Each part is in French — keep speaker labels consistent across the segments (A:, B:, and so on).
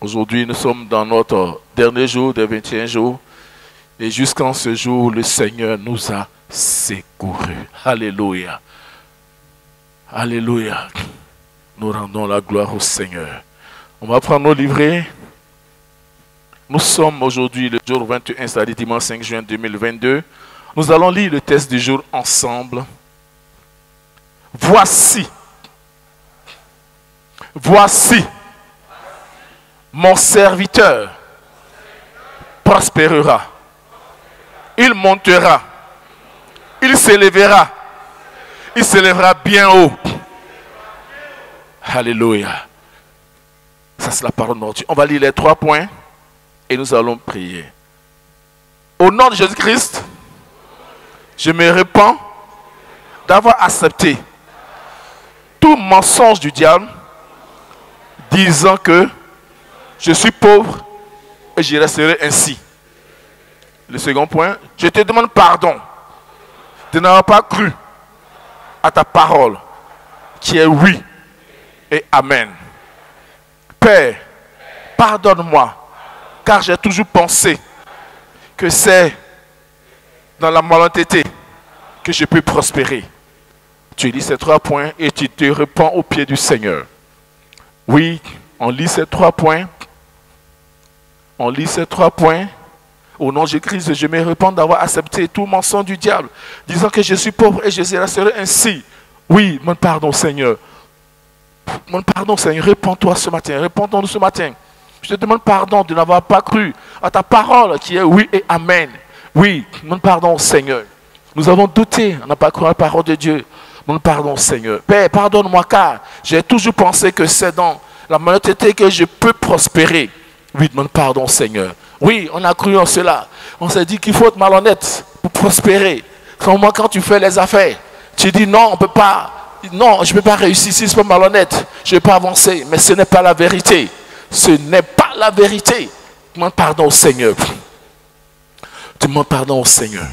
A: Aujourd'hui, nous sommes dans notre dernier jour des 21 jours. Et jusqu'en ce jour, le Seigneur nous a secourus. Alléluia. Alléluia. Nous rendons la gloire au Seigneur. On va prendre nos livrets. Nous sommes aujourd'hui le jour 21, c'est-à-dire dimanche 5 juin 2022. Nous allons lire le texte du jour ensemble. Voici, mon serviteur prospérera. Il montera. Il s'élèvera. Il s'élèvera bien haut. Alléluia. Ça, c'est la parole de Dieu. On va lire les 3 points et nous allons prier. Au nom de Jésus-Christ, je me répands d'avoir accepté tout mensonge du diable disant que je suis pauvre et je resterai ainsi. Le second point, je te demande pardon de n'avoir pas cru à ta parole qui est oui et amen. Père, pardonne-moi car j'ai toujours pensé que c'est dans la malhonnêteté que je peux prospérer. Tu lis ces 3 points et tu te répands au pied du Seigneur. Oui, on lit ces 3 points. On lit ces 3 points. Au nom de Jésus-Christ, je me répands d'avoir accepté tout mensonge du diable, disant que je suis pauvre et je resterai ainsi. Oui, mon pardon, Seigneur. Mon pardon, Seigneur. Réponds-toi ce matin. Réponds-nous ce matin. Je te demande pardon de n'avoir pas cru à ta parole qui est oui et amen. Oui, mon pardon, Seigneur. Nous avons douté, on n'a pas cru à la parole de Dieu. Mon pardon, Seigneur. Père, pardonne-moi car j'ai toujours pensé que c'est dans la malhonnêteté que je peux prospérer. Oui, mon pardon, Seigneur. Oui, on a cru en cela. On s'est dit qu'il faut être malhonnête pour prospérer. Comment quand tu fais les affaires, tu dis non, on ne peut pas. Non, je ne peux pas réussir si je suis pas malhonnête. Je ne vais pas avancer. Mais ce n'est pas la vérité. Ce n'est pas la vérité. Demande pardon au Seigneur. Demande pardon au Seigneur.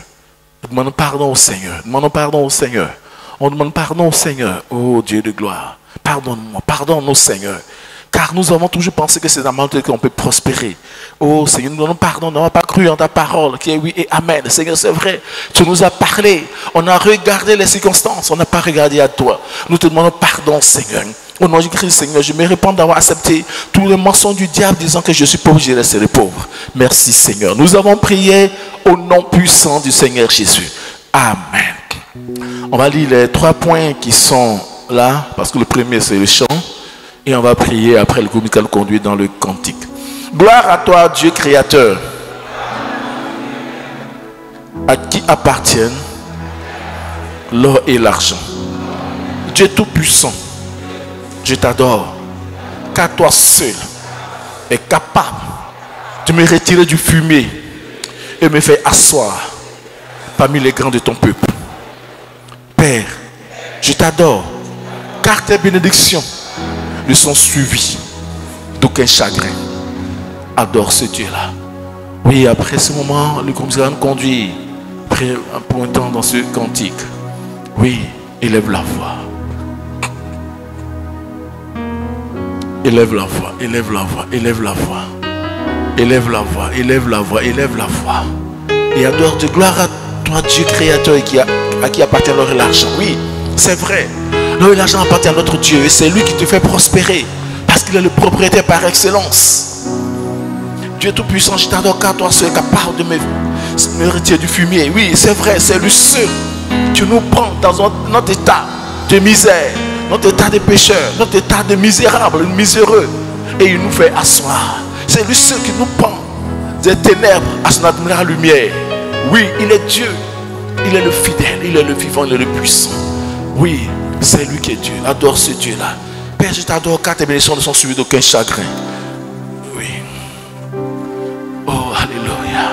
A: Demande pardon au Seigneur. Demande pardon au Seigneur. On demande pardon au Seigneur. Oh Dieu de gloire. Pardonne-moi. Pardonne-nous, Seigneur. Car nous avons toujours pensé que c'est dans la malhonnêteté qu'on peut prospérer. Oh Seigneur, nous demandons pardon. Nous n'avons pas cru en ta parole qui est oui et amen. Seigneur, c'est vrai. Tu nous as parlé. On a regardé les circonstances. On n'a pas regardé à toi. Nous te demandons pardon, Seigneur. Au nom de Christ, Seigneur, je me répands d'avoir accepté tous les mensonges du diable disant que je suis pauvre, je resterai pauvre. Merci, Seigneur. Nous avons prié au nom puissant du Seigneur Jésus. Amen. On va lire les 3 points qui sont là, parce que le premier, c'est le chant. Et on va prier après le groupe musical conduit dans le cantique. Gloire à toi, Dieu créateur, à qui appartiennent l'or et l'argent. Dieu tout-puissant, je t'adore, car toi seul es capable de me retirer du fumier et me faire asseoir parmi les grands de ton peuple. Père, je t'adore, car tes bénédictions ne sont suivies d'aucun chagrin. Adore ce Dieu-là. Oui, après ce moment, le groupe nous conduit pour un temps dans ce cantique. Oui, élève la voix. Élève la voix, élève la voix, élève la voix. Élève la voix, élève la voix, élève la voix. Et adore de gloire à toi, Dieu créateur, à qui appartient l'or et l'argent. Oui, c'est vrai. L'or et l'argent appartient à notre Dieu et c'est lui qui te fait prospérer parce qu'il est le propriétaire par excellence. Dieu tout-puissant, je t'adore car toi seul est capable de me retirer du fumier. Oui, c'est vrai, c'est lui seul. Tu nous prends dans notre état de misère, notre état de pécheur, notre état de misérable, miséreux, et il nous fait asseoir. C'est lui seul qui nous prend des ténèbres à son admirable lumière. Oui, il est Dieu, il est le fidèle, il est le vivant, il est le puissant. Oui, c'est lui qui est Dieu. Adore ce Dieu-là. Père, je t'adore car tes bénédictions ne sont suivies d'aucun chagrin. Oui. Oh, alléluia.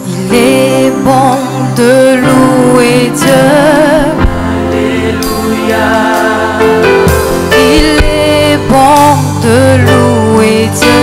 B: Il est bon de louer Dieu. Alléluia. Il est bon de louer Dieu.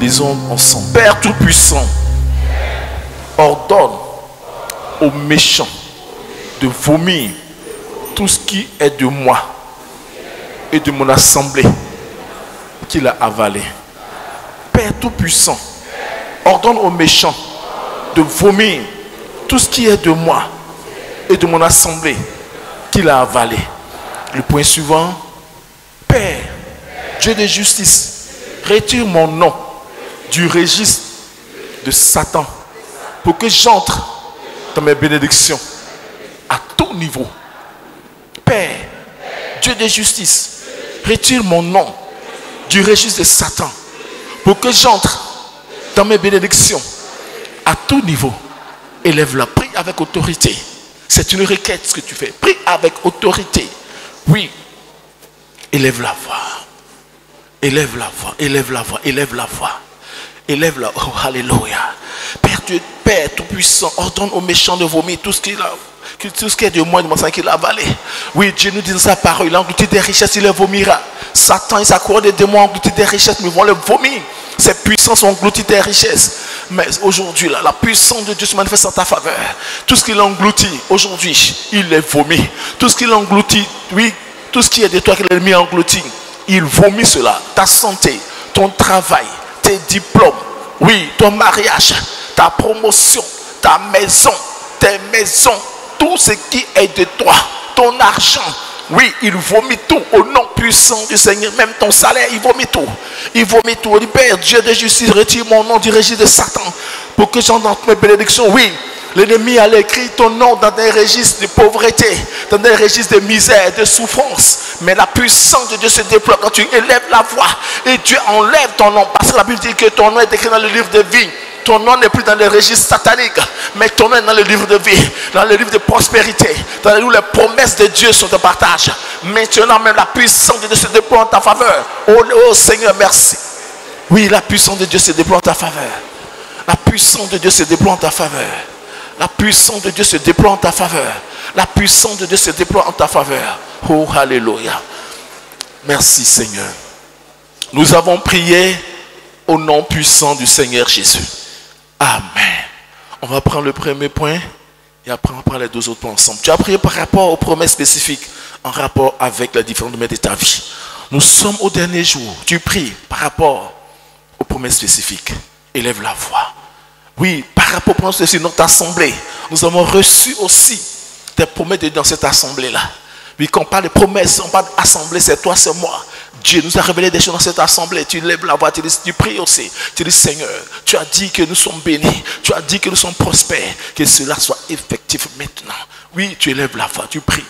A: Disons ensemble. Père Tout-Puissant, ordonne aux méchants de vomir tout ce qui est de moi et de mon assemblée qu'il a avalé. Père Tout-Puissant, ordonne aux méchants de vomir tout ce qui est de moi et de mon assemblée qu'il a avalé. Le point suivant. Père, Dieu de justice, retire mon nom du registre de Satan pour que j'entre dans mes bénédictions à tout niveau. Père, Dieu de justice, retire mon nom du registre de Satan pour que j'entre dans mes bénédictions à tout niveau. Élève-la, prie avec autorité. C'est une requête ce que tu fais. Prie avec autorité. Oui. Élève la voix. Élève la voix. Élève la voix. Élève la voix. Élève la voix. Oh, alléluia. Père Dieu, Père Tout-Puissant, ordonne aux méchants de vomir tout ce qui est de moi, de mon sang qu'il a avalé. Oui, Dieu nous dit dans sa parole, il a englouti des richesses, il les vomira. Satan et sa cour des démons ont englouti des richesses, mais ils vont les vomir. Ces puissances ont englouti des richesses. Mais aujourd'hui, là, la puissance de Dieu se manifeste en ta faveur. Tout ce qu'il a englouti, aujourd'hui, il les vomit. Tout ce qu'il a englouti, oui, tout ce qui est de toi que l'ennemi a englouti, il vomit cela. Ta santé, ton travail, tes diplômes, oui, ton mariage, ta promotion, ta maison, tes maisons, tout ce qui est de toi, ton argent, oui, il vomit tout au nom puissant du Seigneur. Même ton salaire, il vomit tout. Il vomit tout. Il dit, Père, Dieu de justice, retire mon nom du registre de Satan pour que j'entre dans mes bénédictions. Oui, l'ennemi a écrit ton nom dans des registres de pauvreté, dans des registres de misère, de souffrance. Mais la puissance de Dieu se déploie quand tu élèves la voix et Dieu enlève ton nom. Parce que la Bible dit que ton nom est écrit dans le livre de vie. Ton nom n'est plus dans les registres sataniques, mais ton nom est dans le livre de vie, dans le livre de prospérité, dans où les promesses de Dieu sont de partage. Maintenant même la puissance de Dieu se déploie en ta faveur. Oh Seigneur, merci. Oui, la puissance de Dieu se déploie en ta faveur. La puissance de Dieu se déploie en ta faveur. La puissance de Dieu se déploie en ta faveur. La puissance de Dieu se déploie en ta faveur. Oh, alléluia. Merci Seigneur. Nous avons prié au nom puissant du Seigneur Jésus. Amen. On va prendre le premier point et après on va prendre les deux autres points ensemble. Tu as prié par rapport aux promesses spécifiques en rapport avec les différents domaines de ta vie. Nous sommes au dernier jour. Tu pries par rapport aux promesses spécifiques. Élève la voix. Oui, par rapport aux promesses spécifiques, notre assemblée, nous avons reçu aussi des promesses de Dieu dans cette assemblée-là. Oui, quand on parle de promesses, on parle d'assemblée, c'est toi, c'est moi. Dieu nous a révélé des choses dans cette assemblée. Tu lèves la voix, tu pries aussi. Tu dis, Seigneur, tu as dit que nous sommes bénis. Tu as dit que nous sommes prospères. Que cela soit effectif maintenant. Oui, tu élèves la voix, tu pries.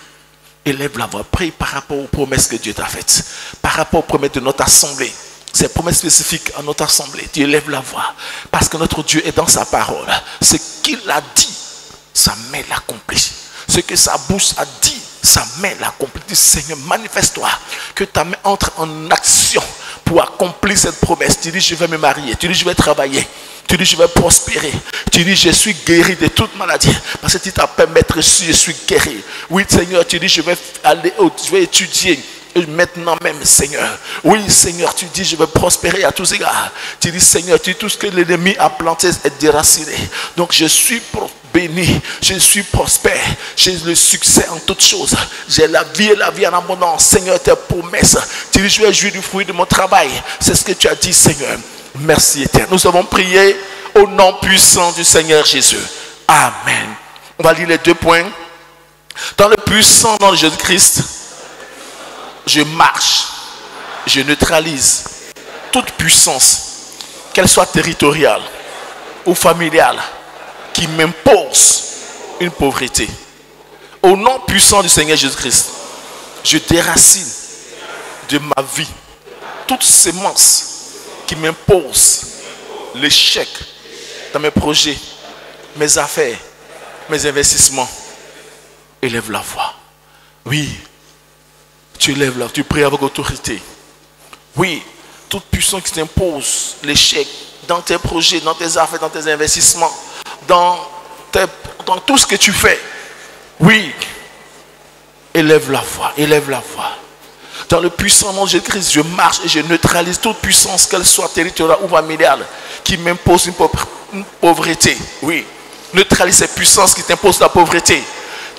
A: Élève la voix, prie par rapport aux promesses que Dieu t'a faites. Par rapport aux promesses de notre assemblée. Ces promesses spécifiques à notre assemblée. Tu élèves la voix. Parce que notre Dieu est dans sa parole. Ce qu'il a dit, sa main l'accomplit. Ce que sa bouche a dit, sa main l'accomplit. Seigneur, manifeste-toi. Que ta main entre en action pour accomplir cette promesse. Tu dis, je vais me marier. Tu dis, je vais travailler. Tu dis, je vais prospérer. Tu dis, je suis guéri de toute maladie. Parce que tu t'appelles maître, je suis guéri. Oui, Seigneur, tu dis, je vais étudier. Et maintenant même, Seigneur. Oui, Seigneur, tu dis, je vais prospérer à tous égards. Tu dis, Seigneur, tu dis, tout ce que l'ennemi a planté est déraciné. Donc, je suis béni, je suis prospère, j'ai le succès en toutes choses, j'ai la vie et la vie en abondance. Seigneur, tes promesses, tu dis, je vais jouir du fruit de mon travail. C'est ce que tu as dit, Seigneur. Merci éternel. Nous avons prié au nom puissant du Seigneur Jésus. Amen. On va lire les deux points. Dans le puissant nom de Jésus-Christ, je marche, je neutralise toute puissance, qu'elle soit territoriale ou familiale, qui m'impose une pauvreté. Au nom puissant du Seigneur Jésus-Christ, je déracine de ma vie toute sémence qui m'impose l'échec dans mes projets, mes affaires, mes investissements. Élève la voix. Oui, tu élèves la voix, tu pries avec autorité. Oui, toute puissance qui t'impose l'échec dans tes projets, dans tes affaires, dans tes investissements, dans tout ce que tu fais. Oui, élève la voix, élève la voix. Dans le puissant nom de Jésus-Christ, je marche et je neutralise toute puissance, qu'elle soit territoriale ou familiale, qui m'impose une pauvreté. Oui, neutralise ces puissances qui t'imposent la pauvreté.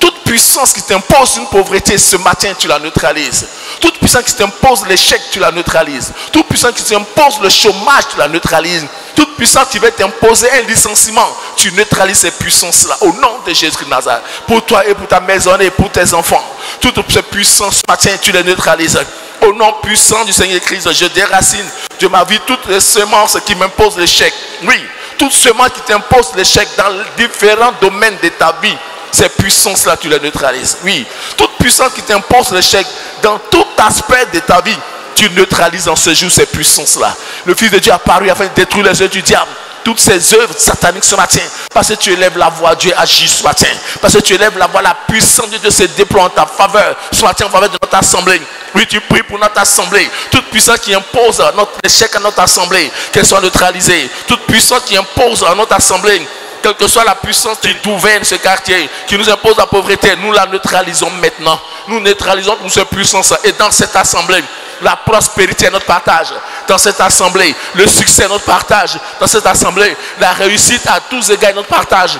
A: Toute puissance qui t'impose une pauvreté, ce matin, tu la neutralises. Toute puissance qui t'impose l'échec, tu la neutralises. Toute puissance qui t'impose le chômage, tu la neutralises. Toute puissance qui veut t'imposer un licenciement, tu neutralises ces puissances-là. Au nom de Jésus de Nazareth. Pour toi et pour ta maison et pour tes enfants. Toutes ces puissances, ce matin, tu les neutralises. Au nom puissant du Seigneur Christ, je déracine de ma vie toutes les semences qui m'imposent l'échec. Oui, toutes semences qui t'imposent l'échec dans différents domaines de ta vie. Ces puissances-là, tu les neutralises. Oui, toute puissance qui t'impose l'échec dans tout aspect de ta vie, tu neutralises en ce jour ces puissances-là. Le Fils de Dieu a apparu afin de détruire les œuvres du diable. Toutes ces œuvres sataniques ce matin, parce que tu élèves la voix, Dieu agit ce matin. Parce que tu élèves la voix, la puissance de Dieu se déploie en ta faveur. Ce matin, en faveur de notre assemblée. Oui, tu pries pour notre assemblée. Toute puissance qui impose notre échec à notre assemblée, qu'elle soit neutralisée. Toute puissance qui impose à notre assemblée, quelle que soit la puissance qui gouverne ce quartier, qui nous impose la pauvreté, nous la neutralisons maintenant. Nous neutralisons toutes ces puissances. Et dans cette assemblée, la prospérité est notre partage. Dans cette assemblée, le succès est notre partage. Dans cette assemblée, la réussite à tous égards est notre partage.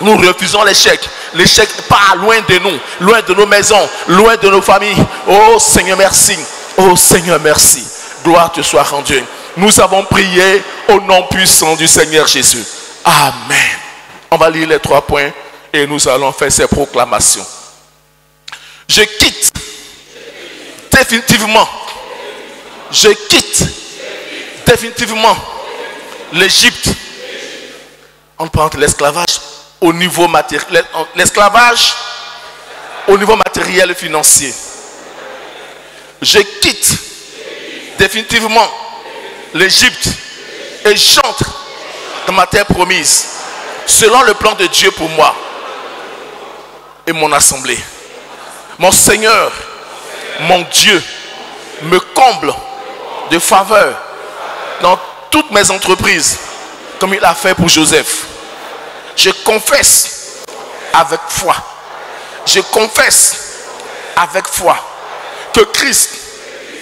A: Nous refusons l'échec. L'échec pas loin de nous, loin de nos maisons, loin de nos familles. Oh Seigneur, merci. Oh Seigneur, merci. Gloire te soit rendue. Nous avons prié au nom puissant du Seigneur Jésus. Amen. On va lire les 3 points et nous allons faire ces proclamations. Je quitte définitivement. Je quitte définitivement l'Égypte. On prend l'esclavage au niveau matériel, l'esclavage au niveau matériel et financier. Je quitte définitivement l'Égypte et j'entre dans ma terre promise, selon le plan de Dieu pour moi et mon assemblée. Mon Seigneur, mon Dieu, me comble de faveur dans toutes mes entreprises, comme il a fait pour Joseph. Je confesse avec foi. Je confesse avec foi que Christ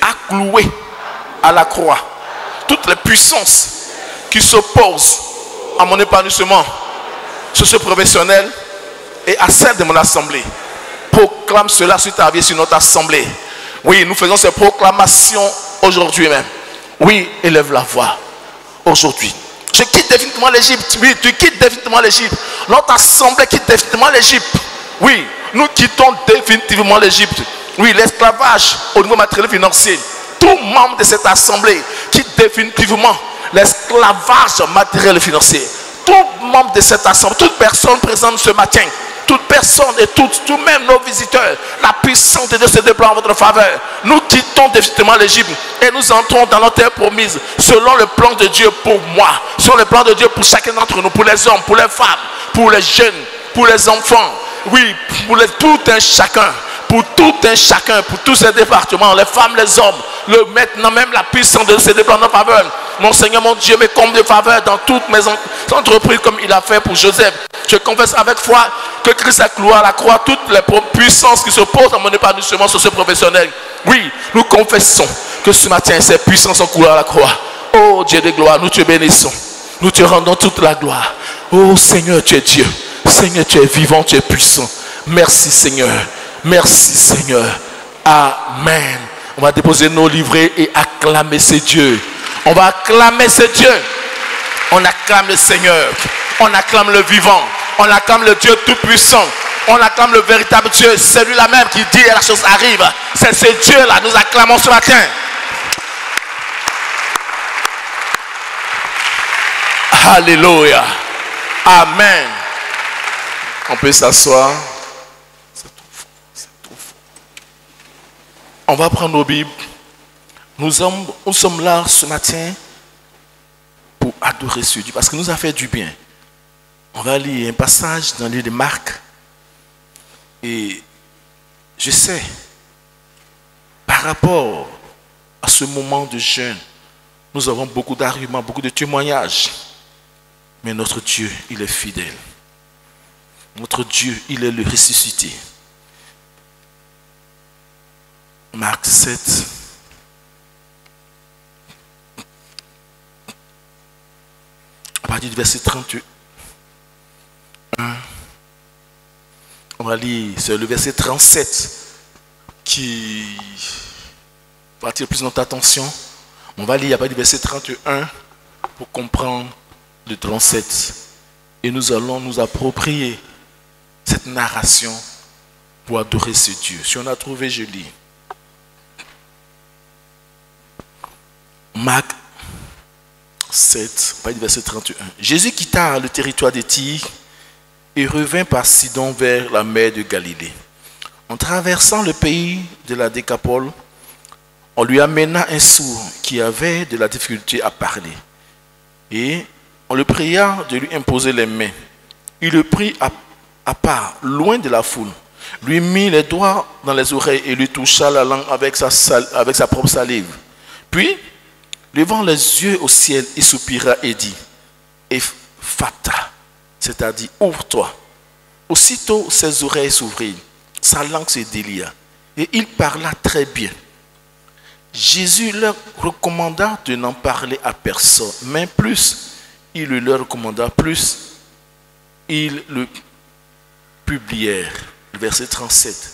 A: a cloué à la croix toutes les puissances qui s'opposent à mon épanouissement socio-professionnel et à celle de mon assemblée. Proclame cela sur ta vie, sur notre assemblée. Oui, nous faisons ces proclamations aujourd'hui même. Oui, élève la voix aujourd'hui. Je quitte définitivement l'Égypte. Oui, tu quittes définitivement l'Égypte. Notre assemblée quitte définitivement l'Égypte. Oui, nous quittons définitivement l'Égypte. Oui, l'esclavage au niveau matériel et financier. Tout membre de cette assemblée quitte définitivement l'esclavage matériel et financier. Tout membre de cette assemblée, toute personne présente ce matin, toute personne et tout même nos visiteurs, la puissance de Dieu se déploie en votre faveur. Nous quittons définitivement l'Égypte et nous entrons dans notre terre promise selon le plan de Dieu pour moi, selon le plan de Dieu pour chacun d'entre nous, pour les hommes, pour les femmes, pour les jeunes, pour les enfants, oui, pour tout un chacun. Pour tout un chacun, pour tous ces départements, les femmes, les hommes, maintenant même la puissance de Dieu se déploie en notre faveur. Mon Seigneur, mon Dieu, me comble de faveur dans toutes mes entreprises comme il a fait pour Joseph. Je confesse avec foi que Christ a cloué à la croix toutes les puissances qui s'opposent à mon épanouissement socio-professionnel. Oui, nous confessons que ce matin, ces puissances sont clouées à la croix. Oh Dieu de gloire, nous te bénissons. Nous te rendons toute la gloire. Oh Seigneur, tu es Dieu. Seigneur, tu es vivant, tu es puissant. Merci Seigneur. Merci Seigneur. Amen. On va déposer nos livrets et acclamer ce Dieu. On va acclamer ce Dieu. On acclame le Seigneur. On acclame le vivant. On acclame le Dieu tout-puissant. On acclame le véritable Dieu. C'est lui-là même qui dit et la chose arrive. C'est ce Dieu-là. Nous acclamons ce matin. Alléluia. Amen. On peut s'asseoir. On va prendre nos Bibles. Nous sommes là ce matin pour adorer ce Dieu parce qu'il nous a fait du bien. On va lire un passage dans le livre de Marc. Et je sais, par rapport à ce moment de jeûne, nous avons beaucoup d'arguments, beaucoup de témoignages. Mais notre Dieu, il est fidèle. Notre Dieu, il est le ressuscité. Marc 7. À partir du verset 31. On va lire, c'est le verset 37 qui va attirer plus notre attention. On va lire à partir du verset 31 pour comprendre le 37. Et nous allons nous approprier cette narration pour adorer ce Dieu. Si on a trouvé, je lis. Marc 7, à partir du verset 31. Jésus quitta le territoire de Tyr et revint par Sidon vers la mer de Galilée. En traversant le pays de la Décapole, on lui amena un sourd qui avait de la difficulté à parler. Et on le pria de lui imposer les mains. Il le prit à part, loin de la foule, lui mit les doigts dans les oreilles et lui toucha la langue avec sa propre salive. Puis, levant les yeux au ciel, il soupira et dit, Ephphatha, c'est-à-dire ouvre-toi. Aussitôt ses oreilles s'ouvrirent, sa langue se délia et il parla très bien. Jésus leur recommanda de n'en parler à personne, mais plus il le leur recommanda, plus ils le publièrent. Le verset 37.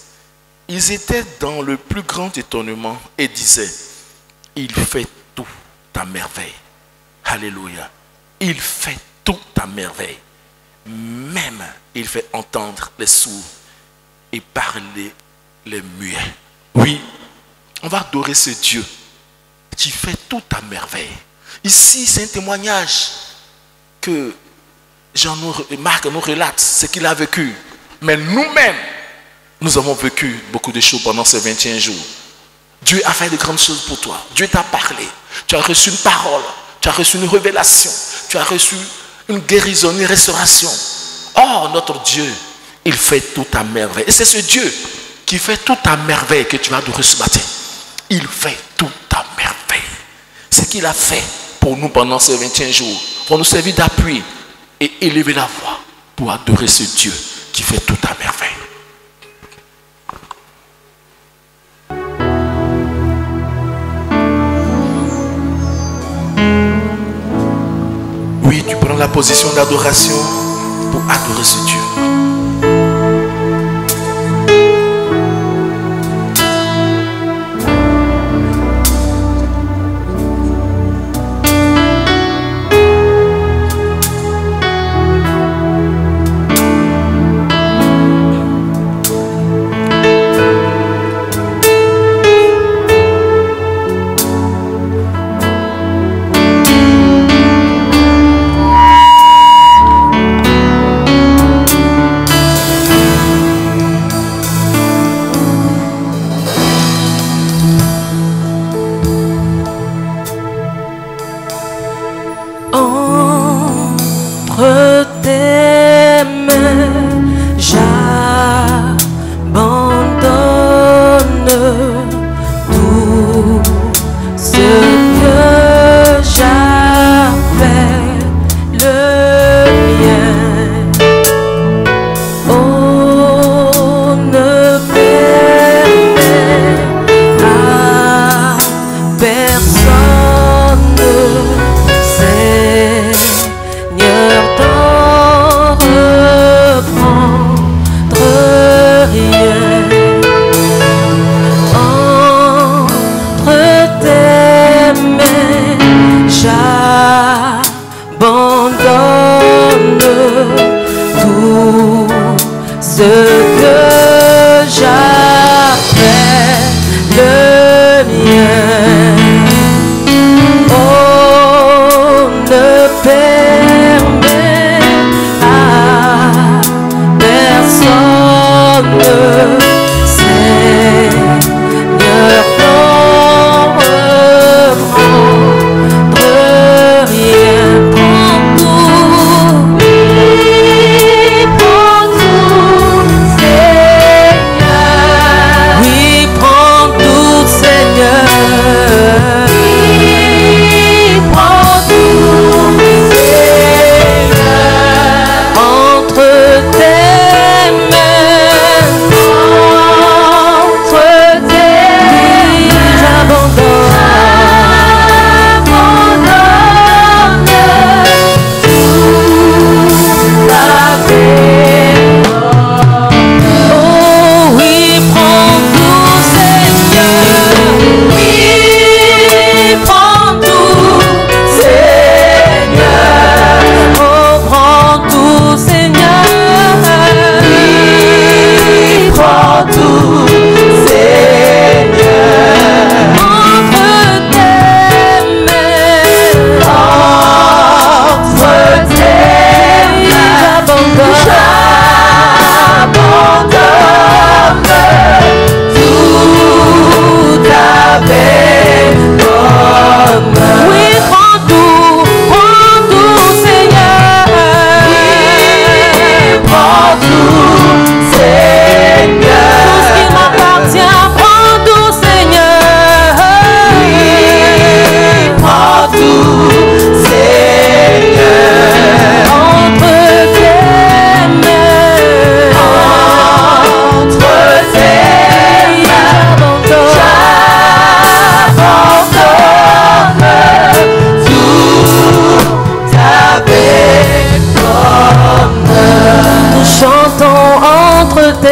A: Ils étaient dans le plus grand étonnement et disaient, il fait tout à merveille. Alléluia. Il fait tout à merveille. Même il fait entendre les sourds et parler les muets. Oui, on va adorer ce Dieu qui fait tout à merveille. Ici, c'est un témoignage que Marc nous relate, ce qu'il a vécu. Mais nous-mêmes, nous avons vécu beaucoup de choses pendant ces 21 jours. Dieu a fait de grandes choses pour toi. Dieu t'a parlé. Tu as reçu une parole. Tu as reçu une révélation. Tu as reçu une guérison, une restauration. Oh, notre Dieu, il fait tout à merveille. Et c'est ce Dieu qui fait tout à merveille que tu vas adorer ce matin. Il fait tout à merveille. Ce qu'il a fait pour nous pendant ces 21 jours, pour nous servir d'appui et élever la voix pour adorer ce Dieu qui fait tout à merveille. Oui, tu prends la position d'adoration pour adorer ce Dieu.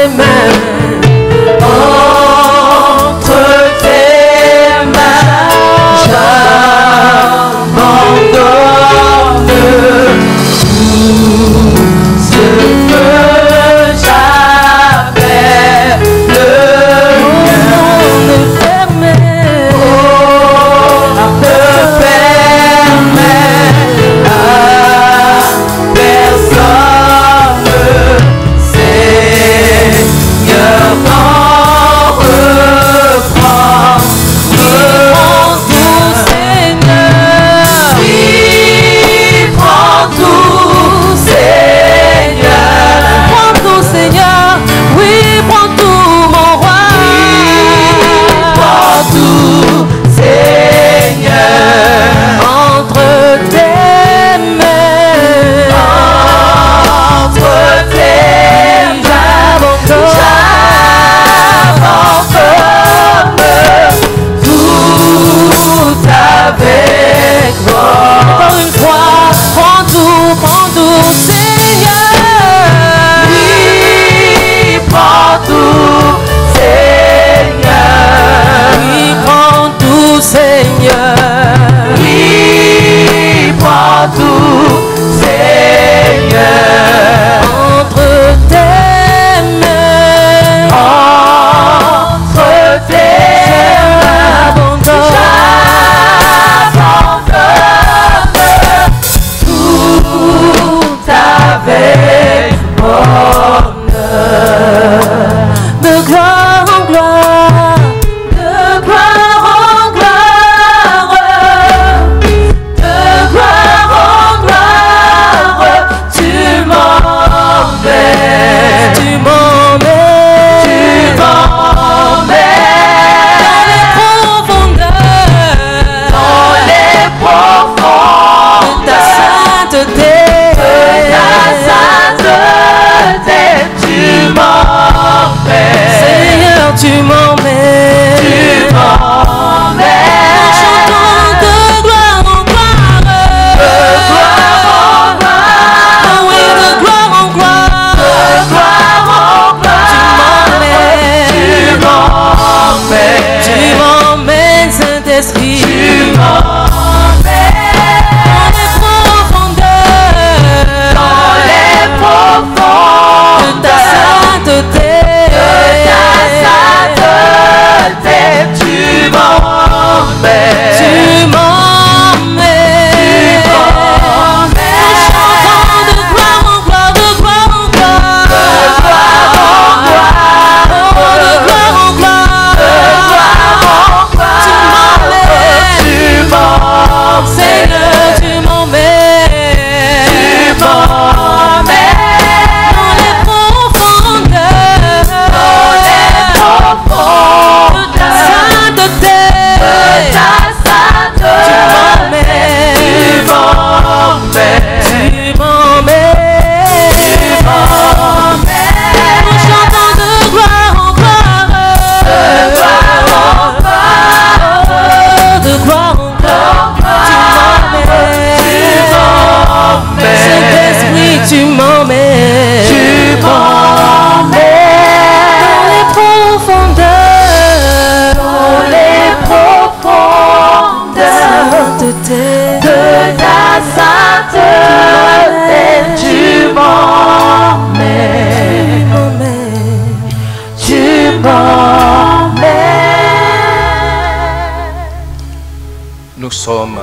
B: tes mains. Entre tes mains, j'abandonne tout ce que j'avais le monde fermé. Ne permets à personne, Seigneur, d'en reprendre. Prends tout, Seigneur. Oui, prends tout, Seigneur. Prends tout, Seigneur. Oui, prends tout, mon roi. Oui, prends tout, Seigneur. Entre tes mains. Entre tes mains. J'abandonne tout avec moi. Encore une fois, prends tout, Seigneur. Oui, prends tout, Seigneur. Oui, prends tout, Seigneur. Oui, prends tout, Seigneur. Entre tes mains. Entre tes mains. J'abandonne tout avec bonheur. De gloire en gloire, de gloire en gloire, de gloire en gloire, tu m'emmènes, tu m'emmènes, tu m'emmènes dans les profondeurs de ta sainteté, tu m'emmènes, Seigneur, tu m'emmènes, tu m'emmènes, en chantant de gloire en gloire, de gloire en gloire, oh oui, de gloire en gloire, de gloire en gloire, tu m'emmènes, Saint-Esprit, tu m'emmènes dans les profondeurs de ta sainteté, tu m'emmènes, tu m'emmènes, chantant de gloire en gloire, de gloire en gloire, de gloire en gloire, tu m'emmènes, Seigneur, tu m'emmènes, dans les profondeurs de ta sainteté, tu m'emmènes, en chantant de gloire en gloire, de gloire en gloire, Saint-Esprit, tu m'emmènes, dans les profondeurs, de ta sainteté, tu m'emmènes, tu m'emmènes.
C: Nous sommes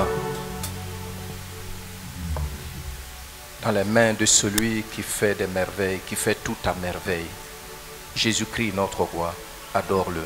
C: dans les mains de celui qui fait des merveilles, qui fait tout à merveille. Jésus-Christ, notre roi, adore-le.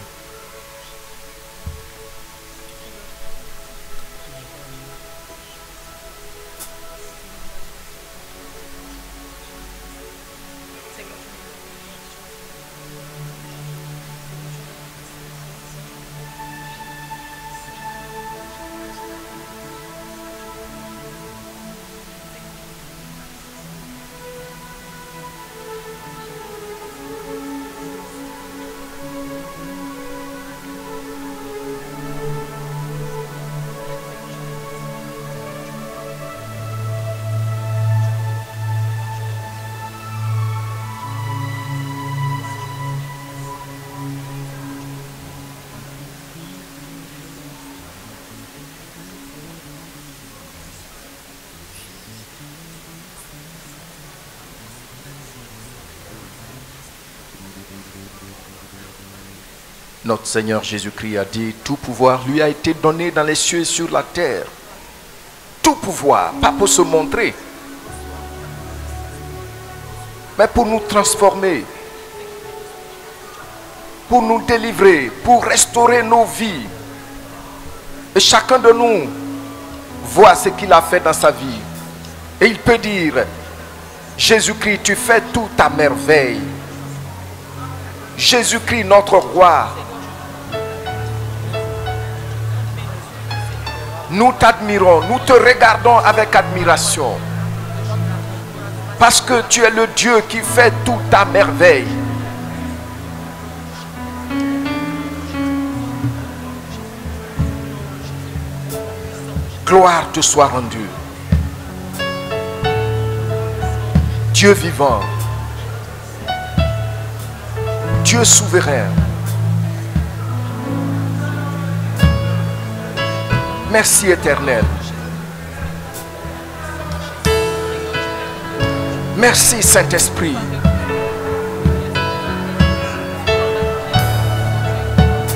C: Notre Seigneur Jésus-Christ a dit, tout pouvoir lui a été donné dans les cieux et sur la terre. Tout pouvoir, pas pour se montrer, mais pour nous transformer, pour nous délivrer, pour restaurer nos vies. Et chacun de nous voit ce qu'il a fait dans sa vie. Et il peut dire, Jésus-Christ, tu fais tout à merveille. Jésus-Christ, notre roi, nous t'admirons, nous te regardons avec admiration. Parce que tu es le Dieu qui fait tout à merveille. Gloire te soit rendue. Dieu vivant, Dieu souverain. Merci éternel. Merci Saint-Esprit.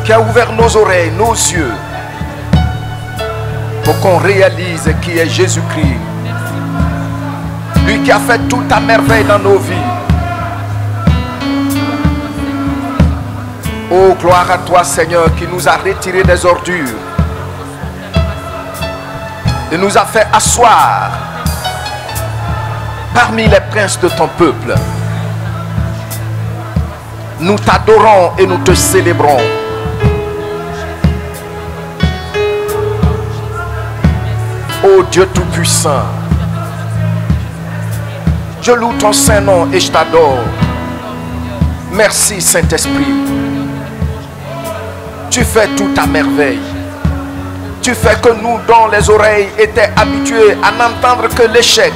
C: Qui a ouvert nos oreilles, nos yeux, pour qu'on réalise qui est Jésus-Christ. Lui qui a fait tout à merveille dans nos vies. Oh, gloire à toi Seigneur, qui nous a retiré des ordures et nous a fait asseoir parmi les princes de ton peuple. Nous t'adorons et nous te célébrons. Ô Dieu Tout-Puissant, je loue ton saint nom et je t'adore. Merci Saint-Esprit. Tu fais tout à merveille. Tu fais que nous, dont les oreilles étaient habituées à n'entendre que l'échec,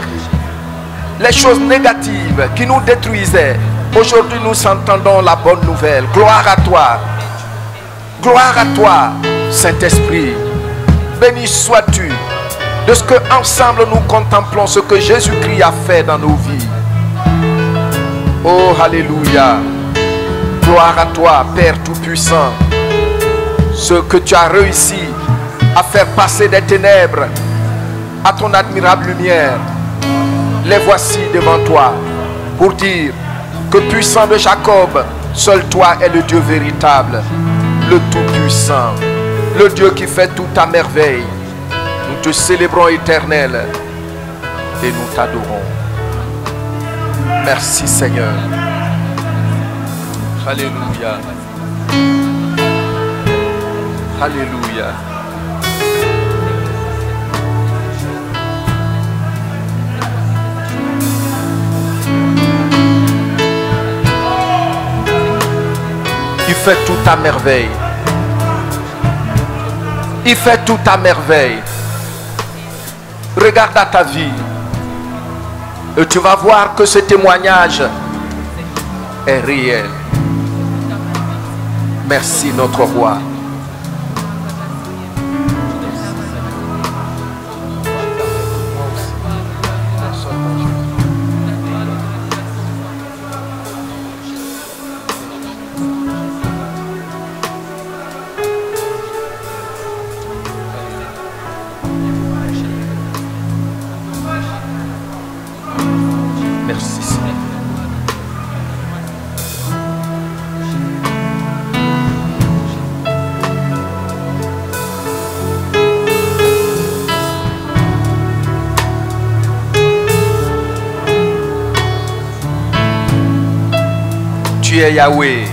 C: les choses négatives qui nous détruisaient, aujourd'hui nous entendons la bonne nouvelle. Gloire à toi. Gloire à toi, Saint-Esprit. Béni sois-tu de ce que ensemble nous contemplons ce que Jésus-Christ a fait dans nos vies. Oh, alléluia. Gloire à toi, Père Tout-Puissant. Ce que tu as réussi à faire passer des ténèbres à ton admirable lumière, les voici devant toi pour dire que puissant de Jacob, seul toi es le Dieu véritable, le Tout-Puissant, le Dieu qui fait tout à merveille. Nous te célébrons éternel et nous t'adorons. Merci Seigneur. Alléluia. Alléluia. Il fait tout à merveille. Il fait tout à merveille. Regarde à ta vie et tu vas voir que ce témoignage est réel. Merci notre roi. Merci Seigneur. Tu es Yahweh.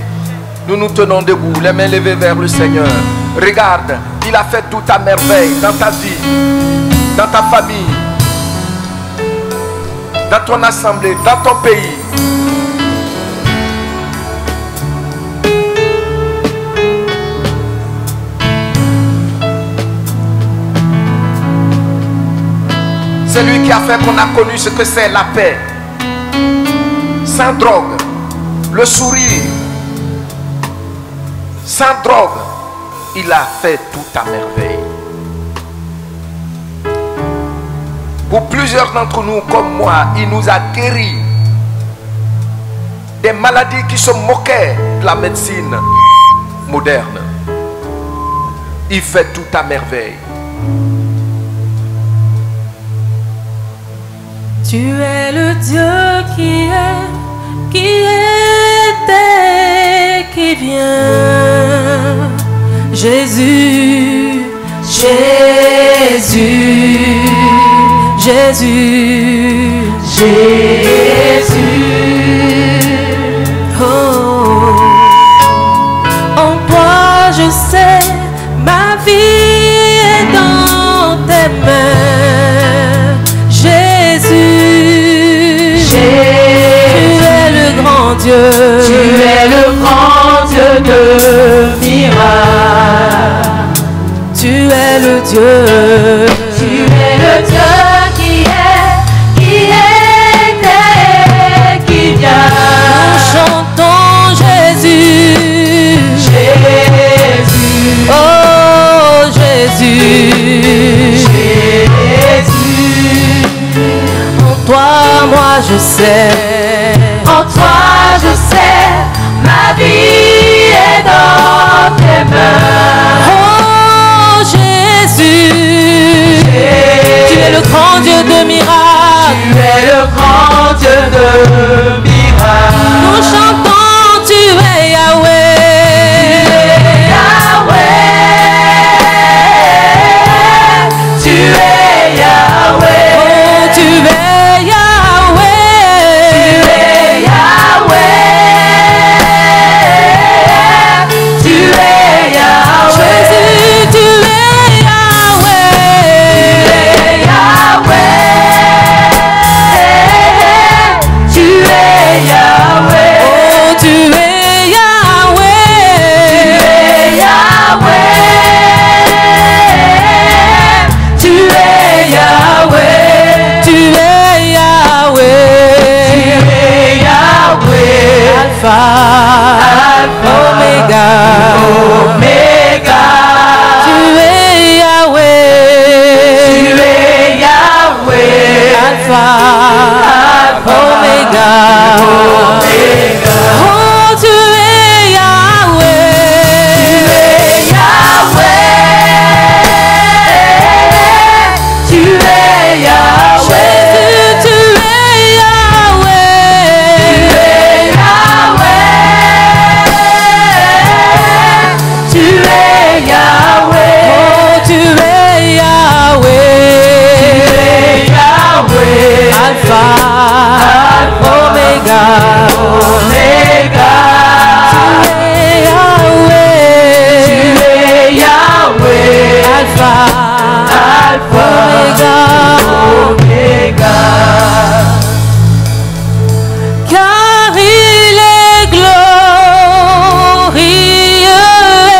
C: Nous nous tenons debout, les mains levées vers le Seigneur. Regarde, il a fait tout à merveille dans ta vie, dans ta famille, dans ton assemblée, dans ton pays. C'est lui qui a fait qu'on a connu ce que c'est la paix. Sans drogue, le sourire. Sans drogue, il a fait tout à merveille. Pour plusieurs d'entre nous comme moi, il nous a guéris des maladies qui se moquaient de la médecine. moderne. Il fait tout à merveille.
B: Tu es le Dieu qui était, qui vient. Jésus, Jésus, Jésus, Jésus. Oh, en toi je sais, ma vie est dans tes mains. Jésus, Jésus, tu es le grand Dieu.
D: Tu es le grand Dieu de miracles.
B: Tu es le Dieu.
D: Tu es le Dieu qui était, qui vient.
B: Nous chantons Jésus.
D: Jésus.
B: Oh Jésus.
D: Jésus.
B: En toi, moi je sais.
D: En toi je sais, ma vie est dans tes mains.
B: Oh Jésus. Tu es le grand Dieu de miracles.
D: Tu es le grand Dieu de miracles.
B: Nous chantons, tu es Yahweh.
D: Yahweh. Tu es Yahweh.
B: Oh, tu es Yahweh.
D: Tu es Yahweh. Tu es Yahweh.
B: Jésus, tu es Yahweh.
D: Tu es Yahweh.
B: Oh, tu es Yahweh.
D: Tu es Yahweh.
B: Tu es Yahweh.
D: Tu es Yahweh.
B: Alpha, Omega.
D: Omega.
B: Tu es Yahweh.
D: Tu es Yahweh.
B: Alpha, Omega.
D: Omega.
B: Oh, tu es Yahweh.
D: Tu es Yahweh. Tu es Yahweh.
B: Jésus, tu es Yahweh.
D: Tu es Yahweh.
B: Oh, tu es Yahweh.
D: Yahweh.
B: Alpha, Omega.
D: Omega.
B: Tu es Yahweh.
D: Tu es Yahweh.
B: Alpha, Omega.
D: Omega.
B: Car il est glorieux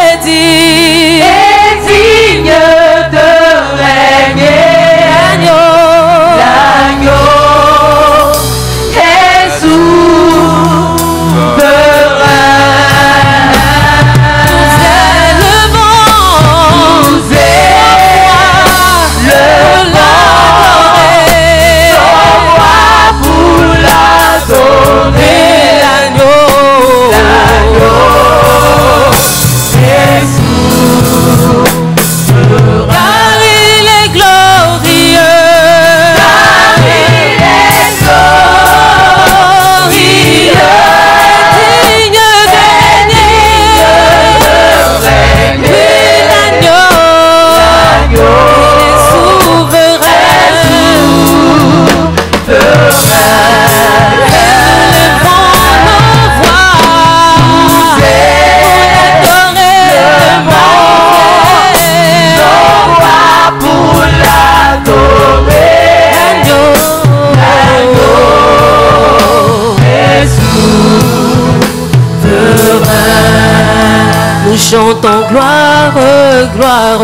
B: et digne.
D: Et digne de régner.
B: L'agneau.
D: L'agneau est souverain.
B: Nous élevons.
D: Nous élevons pour l'adorer.
B: L'agneau.
D: Est souverain.
B: Car il est glorieux.
D: Car il est glorieux.
B: Digne de régner. L'agneau. Il est souverain. Élevons nos voix.
D: Pour l'adorer.
B: L'agneau.
D: Est souverain.
B: Nous chantons gloire, gloire,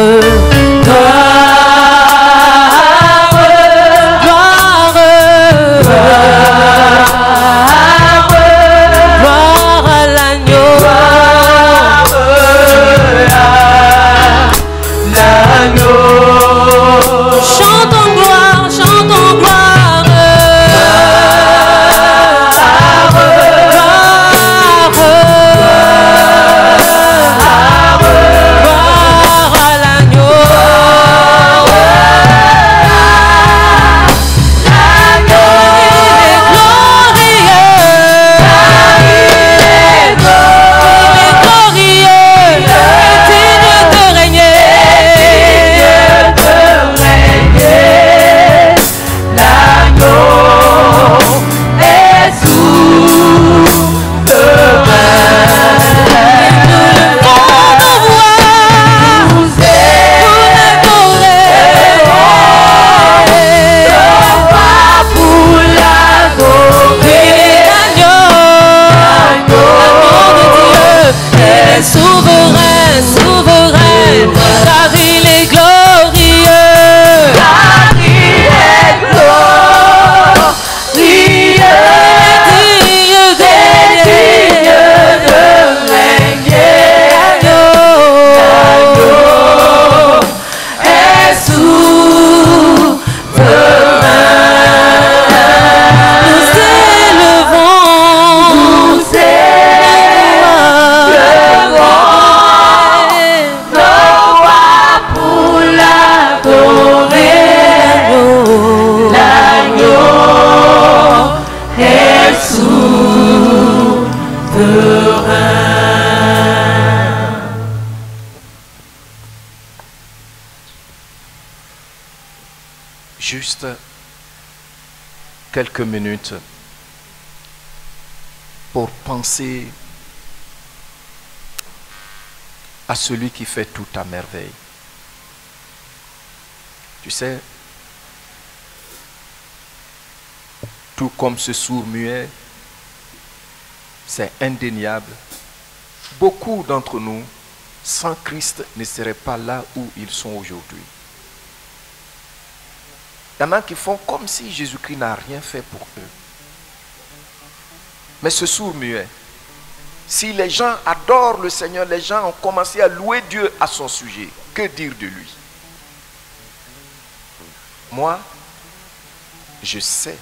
B: gloire à l'agneau. Chantons gloire, chantons gloire. Gloire.
C: juste quelques minutes pour penser à celui qui fait tout à merveille. Tu sais, tout comme ce sourd muet, c'est indéniable. Beaucoup d'entre nous, sans Christ, ne seraient pas là où ils sont aujourd'hui. Il y en a qui font comme si Jésus-Christ n'a rien fait pour eux. Mais ce sourd muet, si les gens adorent le Seigneur, les gens ont commencé à louer Dieu à son sujet, que dire de lui? Moi, je sais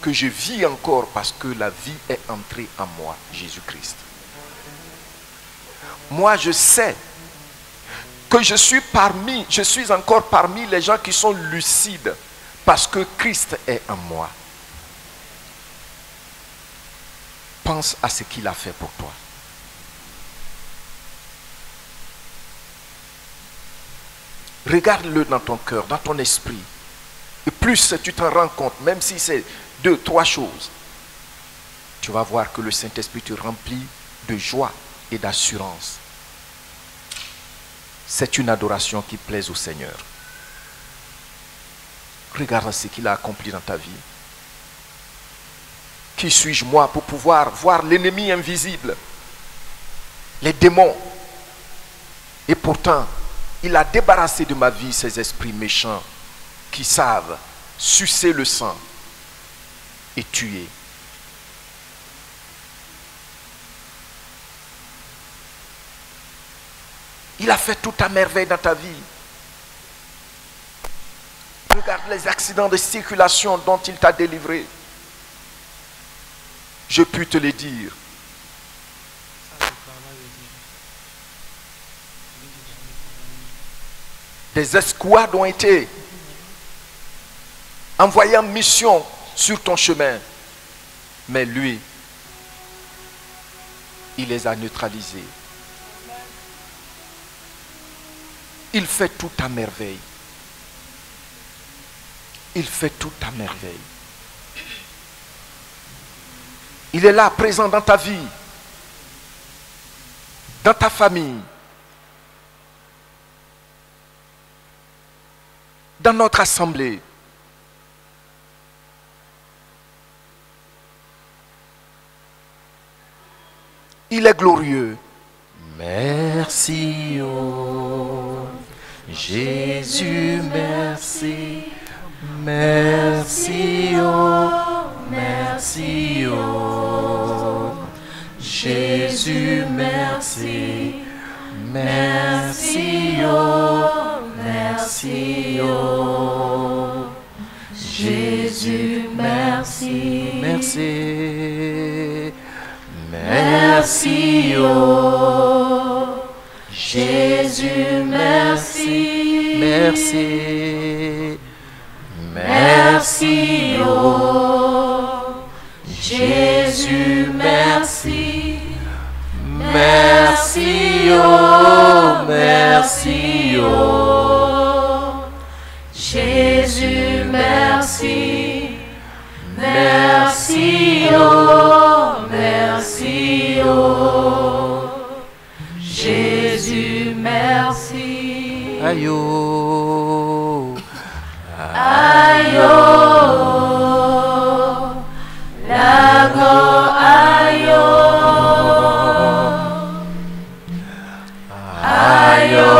C: que je vis encore parce que la vie est entrée en moi, Jésus-Christ. Moi, je sais que je suis encore parmi les gens qui sont lucides parce que Christ est en moi. Pense à ce qu'il a fait pour toi. Regarde-le dans ton cœur, dans ton esprit. Et plus tu t'en rends compte, même si c'est 2, 3 choses, tu vas voir que le Saint-Esprit te remplit de joie et d'assurance. C'est une adoration qui plaise au Seigneur. Regarde ce qu'il a accompli dans ta vie. Qui suis-je moi pour pouvoir voir l'ennemi invisible, les démons? Et pourtant, il a débarrassé de ma vie ces esprits méchants qui savent sucer le sang et tuer. Il a fait tout à merveille dans ta vie. Regarde les accidents de circulation dont il t'a délivré. Je puis te le dire. Des escouades ont été envoyés en mission sur ton chemin. Mais lui, il les a neutralisés. Il fait tout à merveille. Il fait tout à merveille. Il est là, présent dans ta vie, dans ta famille, dans notre assemblée. Il est glorieux. Merci, oh Jésus, merci. Merci, oh, merci, oh Jésus, merci. Merci, oh, merci, oh Jésus, merci. Merci. Merci, oh Jésus, merci. Merci. Merci, oh Jésus, merci. Merci, oh, merci, oh Jésus, merci. Merci, oh, merci, oh Jésus, merci. Aïe, oh. Aïe, oh, lago, aïe, oh, aïe, oh,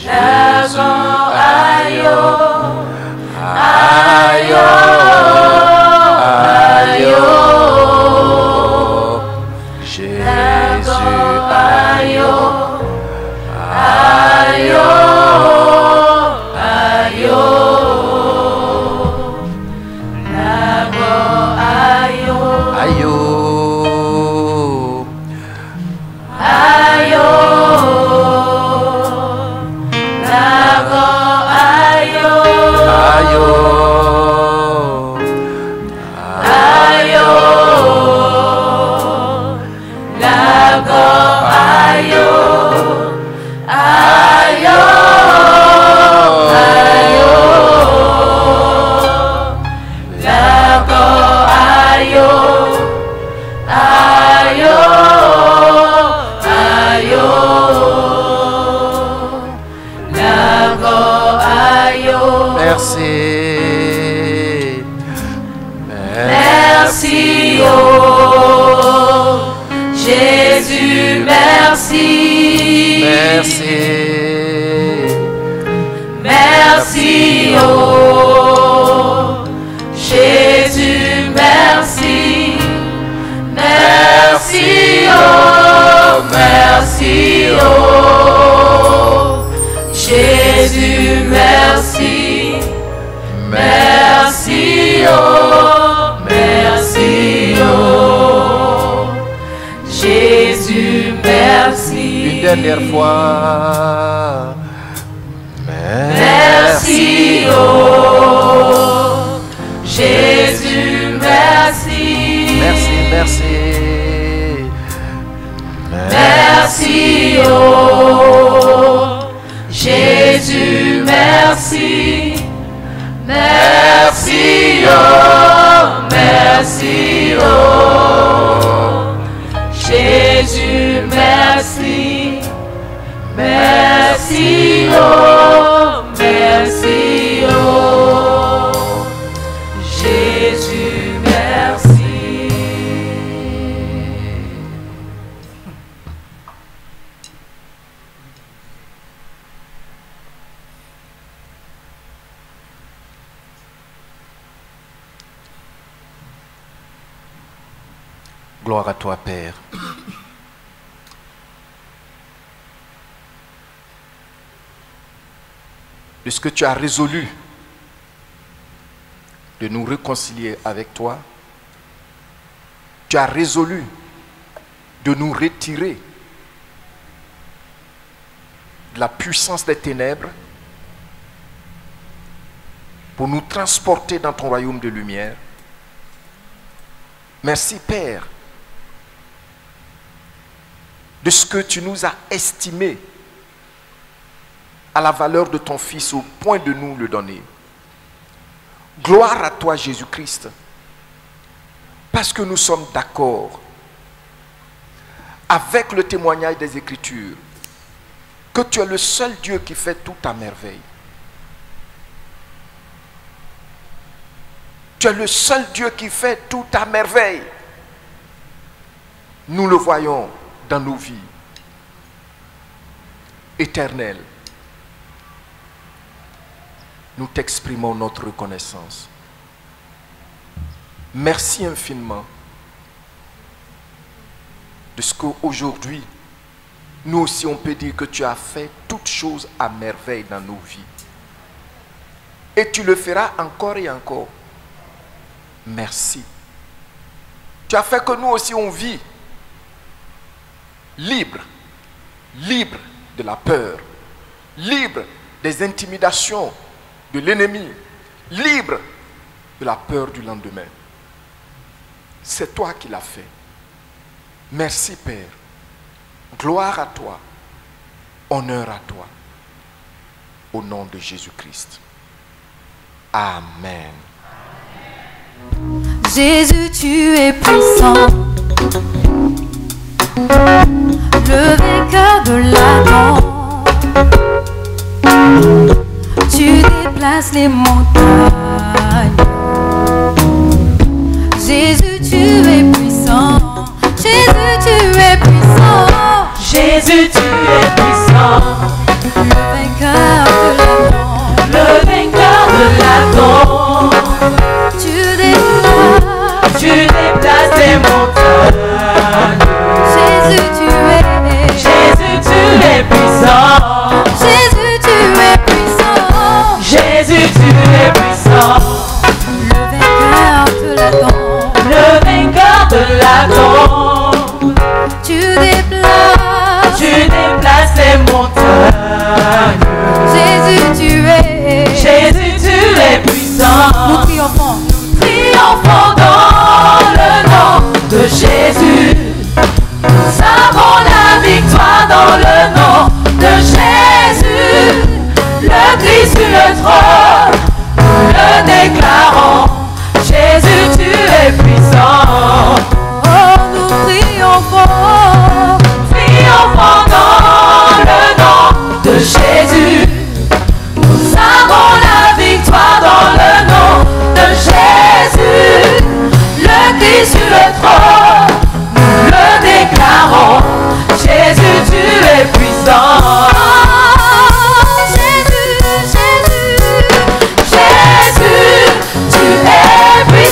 C: lago, aïe, oh, aïe, oh, aïe, oh, Jésus, aïe, oh.
D: Merci, oh Jésus, merci.
C: Merci.
D: Merci, oh Jésus, merci. Merci, oh, merci, oh Jésus, merci. Merci, oh, merci, oh Jésus, merci.
C: Une dernière fois.
D: Merci, oh Jésus, merci.
C: Merci, merci.
D: Merci, oh Jésus, merci. Merci, oh, merci, oh Jésus, merci. Merci, oh, merci, oh Jésus, merci.
C: Gloire à toi, Père. Puisque tu as résolu de nous réconcilier avec toi, tu as résolu de nous retirer de la puissance des ténèbres pour nous transporter dans ton royaume de lumière. Merci, Père, de ce que tu nous as estimés à la valeur de ton Fils au point de nous le donner. Gloire à toi, Jésus-Christ, parce que nous sommes d'accord avec le témoignage des Écritures que tu es le seul Dieu qui fait tout à merveille. Tu es le seul Dieu qui fait tout à merveille. Nous le voyons dans nos vies éternelles. Nous t'exprimons notre reconnaissance. Merci infiniment de ce qu'aujourd'hui, nous aussi on peut dire que tu as fait toutes choses à merveille dans nos vies. Et tu le feras encore et encore. Merci. Tu as fait que nous aussi on vit libre, libre de la peur, libre des intimidations de l'ennemi, libre de la peur du lendemain. C'est toi qui l'as fait. Merci, Père. Gloire à toi. Honneur à toi. Au nom de Jésus-Christ. Amen.
B: Jésus, tu es puissant, le vainqueur de l'Adam. Tu déplaces les montagnes. Jésus, tu es puissant. Jésus, tu es puissant.
D: Jésus, tu es puissant,
B: Le vainqueur de l'Adam.
D: le vainqueur de l'Adam. Tu déplaces les montagnes.
B: Jésus, tu es
D: puissant.
B: Jésus, tu es puissant.
D: Jésus, tu es puissant.
B: Le vainqueur de l'Adam.
D: Le vainqueur de l'Adam.
B: Tu déplaces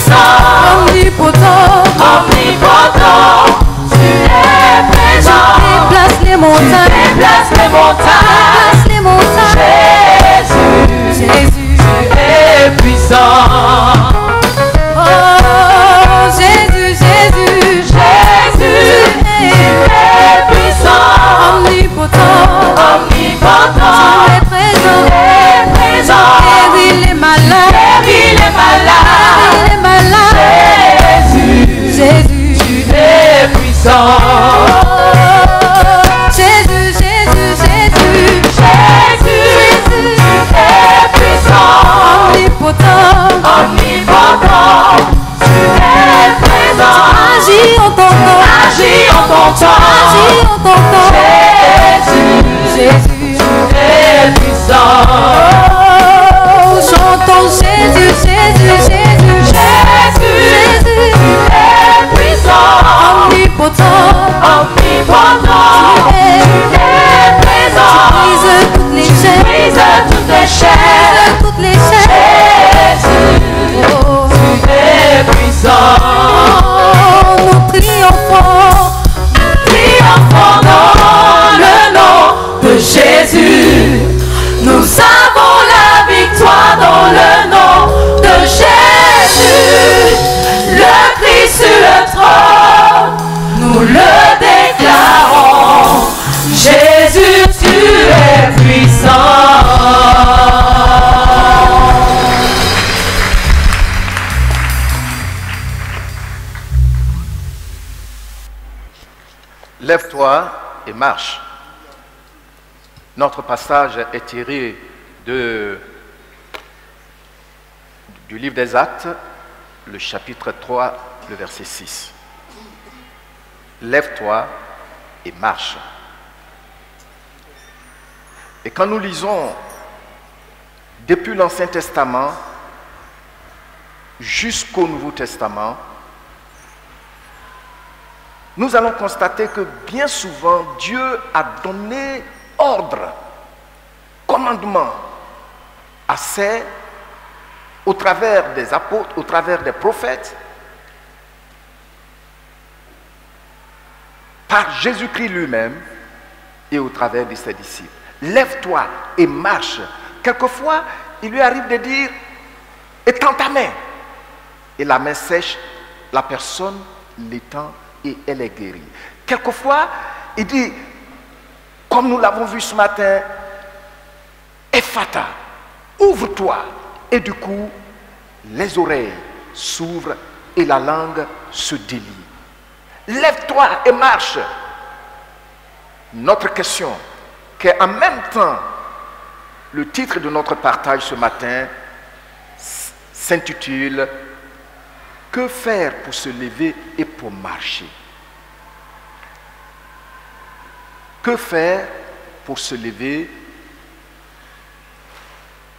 D: puissant,
B: omnipotent,
D: omnipotent, tu es présent.
B: déplace les montagnes,
D: Déplace les montagnes.
B: déplace les montagnes.
D: Jésus,
B: Jésus,
D: tu es puissant.
B: oh Jésus, Jésus,
D: Jésus, tu es puissant,
B: omnipotent,
D: omnipotent,
B: tu es présent,
D: tu es présent.
B: guéris les malades,
D: Guéris les malades.
B: guéris les malades.
D: Jésus,
B: Jésus,
D: tu es puissant.
B: Jésus, Jésus, Jésus,
D: Jésus, tu es puissant,
B: omnipotent,
D: omnipotent, tu es présent.
B: agis en ton nom,
D: Agis en ton temps.
B: agis en ton temps.
D: Jésus,
B: Jésus,
D: tu es puissant.
B: oh, chantons Jésus, Jésus, Jésus,
D: Jésus,
B: Jésus,
D: tu es puissant,
B: omnipotent,
D: omnipotent,
B: tu
D: tu es présent.
B: brises toutes les chaînes,
D: Brise toutes les chaînes.
B: toutes les chaînes.
D: Jésus,
B: Oh,
D: tu es puissant.
B: oh, nous triomphons,
D: Triomphons dans le nom de Jésus. Nous avons la victoire dans le nom de Jésus. Le Christ sur le trône, nous le déclarons. Jésus, tu es puissant.
C: Lève-toi et marche. Notre passage est tiré du livre des Actes, le chapitre 3, le verset 6. Lève-toi et marche. Et quand nous lisons depuis l'Ancien Testament jusqu'au Nouveau Testament, nous allons constater que bien souvent, Dieu a donné ordre, commandement au travers des apôtres, au travers des prophètes, par Jésus-Christ lui-même et au travers de ses disciples. Lève-toi et marche. Quelquefois, il lui arrive de dire, étends ta main. Et la main sèche, la personne l'étend et elle est guérie. Quelquefois, il dit, comme nous l'avons vu ce matin, Ephata, ouvre-toi. Et du coup, les oreilles s'ouvrent et la langue se délie. Lève-toi et marche. Notre question, qui est en même temps le titre de notre partage ce matin, s'intitule « Que faire pour se lever et pour marcher ?» Que faire pour se lever,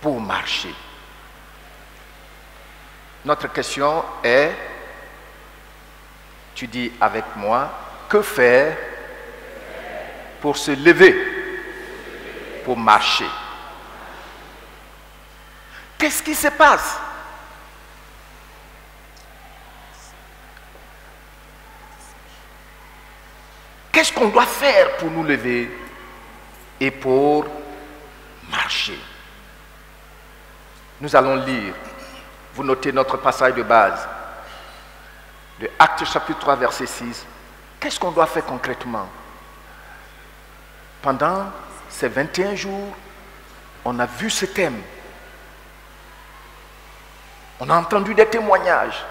C: pour marcher? Notre question est, tu dis avec moi, que faire pour se lever, pour marcher? Qu'est-ce qui se passe? Qu'est-ce qu'on doit faire pour nous lever et pour marcher? Nous allons lire, vous notez notre passage de base, de Actes chapitre 3, verset 6. Qu'est-ce qu'on doit faire concrètement? Pendant ces 21 jours, on a vu ce thème. On a entendu des témoignages.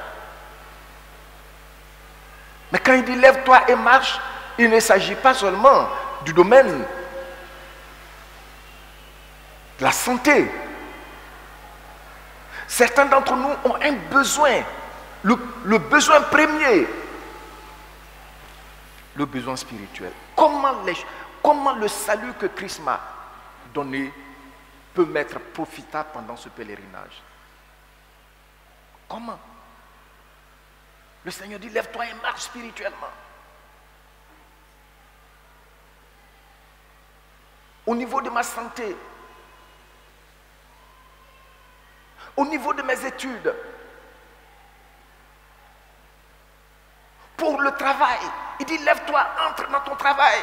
C: Mais quand il dit lève-toi et marche, il ne s'agit pas seulement du domaine de la santé. Certains d'entre nous ont un besoin, le besoin premier, le besoin spirituel. Comment le salut que Christ m'a donné peut m'être profitable pendant ce pèlerinage? Comment? Le Seigneur dit lève-toi et marche spirituellement. Au niveau de ma santé, au niveau de mes études, le travail. Il dit, lève-toi, entre dans ton travail.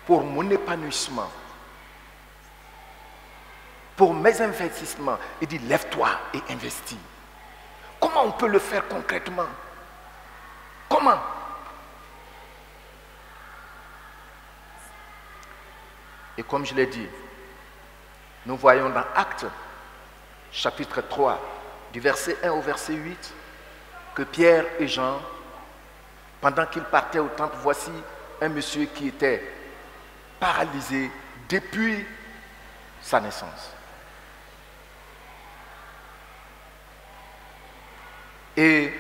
C: Pour mon épanouissement, pour mes investissements, il dit, lève-toi et investis. Comment on peut le faire concrètement? Comment? Et comme je l'ai dit, nous voyons dans Actes, chapitre 3, du verset 1 au verset 8, que Pierre et Jean, pendant qu'ils partaient au temple, voici un monsieur qui était paralysé depuis sa naissance. Et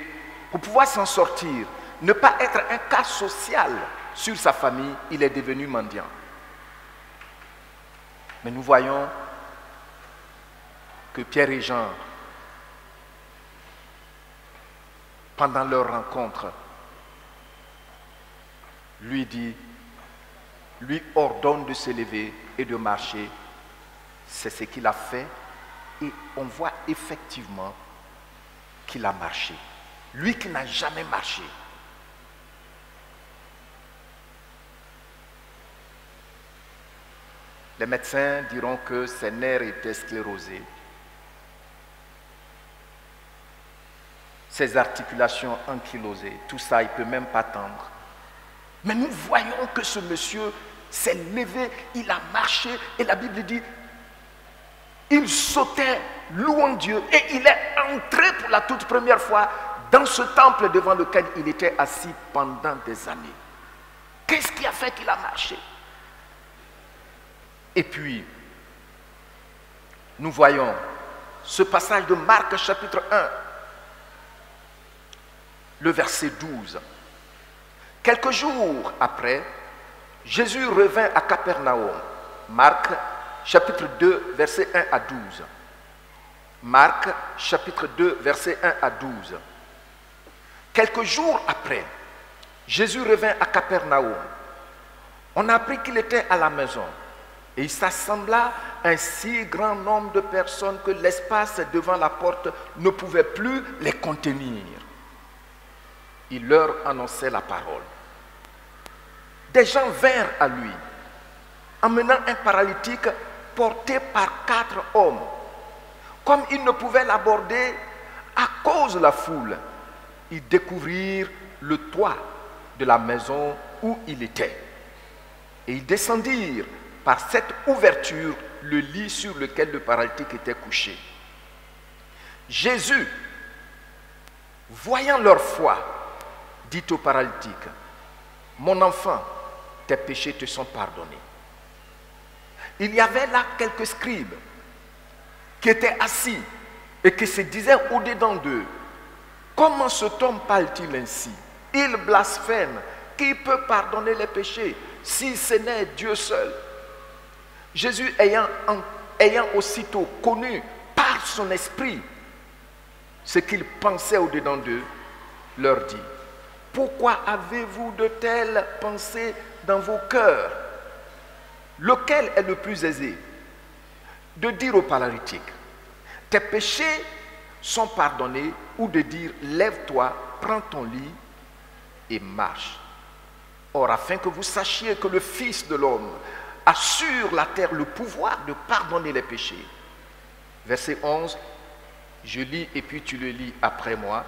C: pour pouvoir s'en sortir, ne pas être un cas social sur sa famille, il est devenu mendiant. Mais nous voyons que Pierre et Jean, pendant leur rencontre, lui ordonne de se lever et de marcher. C'est ce qu'il a fait et on voit effectivement qu'il a marché. Lui qui n'a jamais marché. Les médecins diront que ses nerfs étaient sclérosés. Ses articulations ankylosées. Tout ça, il ne peut même pas tendre. Mais nous voyons que ce monsieur s'est levé, il a marché, et la Bible dit, il sautait, louant Dieu, et il est entré pour la toute première fois dans ce temple devant lequel il était assis pendant des années. Qu'est-ce qui a fait qu'il a marché? Et puis, nous voyons ce passage de Marc chapitre 1, le verset 12. Quelques jours après, Jésus revint à Capernaum. Marc chapitre 2, verset 1 à 12. Marc chapitre 2, verset 1 à 12. Quelques jours après, Jésus revint à Capernaum. On a appris qu'il était à la maison. Et il s'assembla un si grand nombre de personnes que l'espace devant la porte ne pouvait plus les contenir. Il leur annonçait la parole. Des gens vinrent à lui, emmenant un paralytique porté par 4 hommes. Comme ils ne pouvaient l'aborder à cause de la foule, ils découvrirent le toit de la maison où il était. Et ils descendirent par cette ouverture le lit sur lequel le paralytique était couché. Jésus, voyant leur foi, dit au paralytique, « Mon enfant, tes péchés te sont pardonnés. » Il y avait là quelques scribes qui étaient assis et qui se disaient au-dedans d'eux, « Comment cet homme parle-t-il ainsi? Il blasphème. Qui peut pardonner les péchés si ce n'est Dieu seul? » Jésus ayant aussitôt connu par son esprit ce qu'il pensait au-dedans d'eux, leur dit, « Pourquoi avez-vous de telles pensées dans vos cœurs? Lequel est le plus aisé? De dire au paralytique, « Tes péchés sont pardonnés » ou de dire, « Lève-toi, prends ton lit et marche. » Or, afin que vous sachiez que le Fils de l'homme a sur la terre le pouvoir de pardonner les péchés. Verset 11, je lis et puis tu le lis après moi,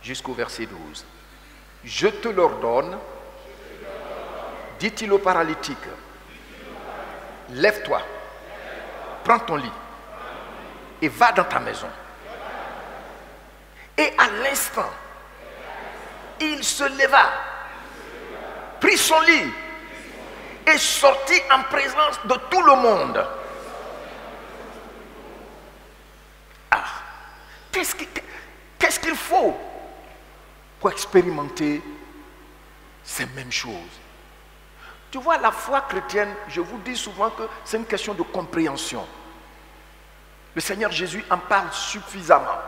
C: jusqu'au verset 12. Je te l'ordonne, dit-il au paralytique, lève-toi, prends ton lit et va dans ta maison. Et à l'instant, il se leva, prit son lit et sortit en présence de tout le monde. Ah, qu'est-ce qu'il faut pour expérimenter ces mêmes choses? Tu vois, la foi chrétienne, je vous dis souvent que c'est une question de compréhension. Le Seigneur Jésus en parle suffisamment.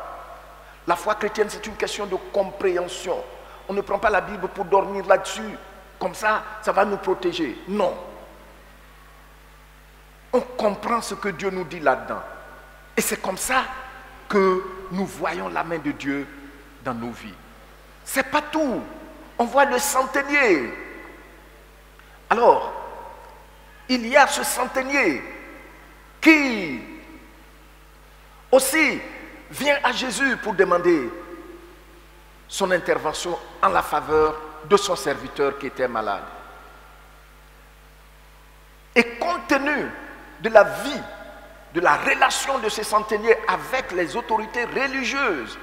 C: La foi chrétienne, c'est une question de compréhension. On ne prend pas la Bible pour dormir là-dessus. Comme ça, ça va nous protéger. Non. on comprend ce que Dieu nous dit là-dedans. Et c'est comme ça que nous voyons la main de Dieu dans nos vies. C'est pas tout. On voit le centenier. Alors, il y a ce centenier qui aussi vient à Jésus pour demander son intervention en la faveur de son serviteur qui était malade. Et compte tenu de la vie, de la relation de ce centenier avec les autorités religieuses,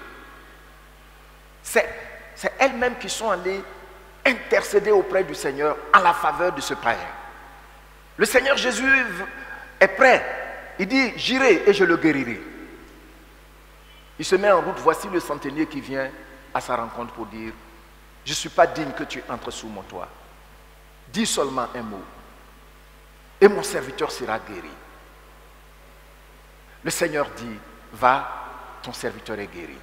C: c'est elles-mêmes qui sont allées intercéder auprès du Seigneur en la faveur de ce païen. Le Seigneur Jésus est prêt. Il dit, j'irai et je le guérirai. Il se met en route. Voici le centenier qui vient à sa rencontre pour dire, je ne suis pas digne que tu entres sous mon toit. Dis seulement un mot et mon serviteur sera guéri. Le Seigneur dit, va, ton serviteur est guéri.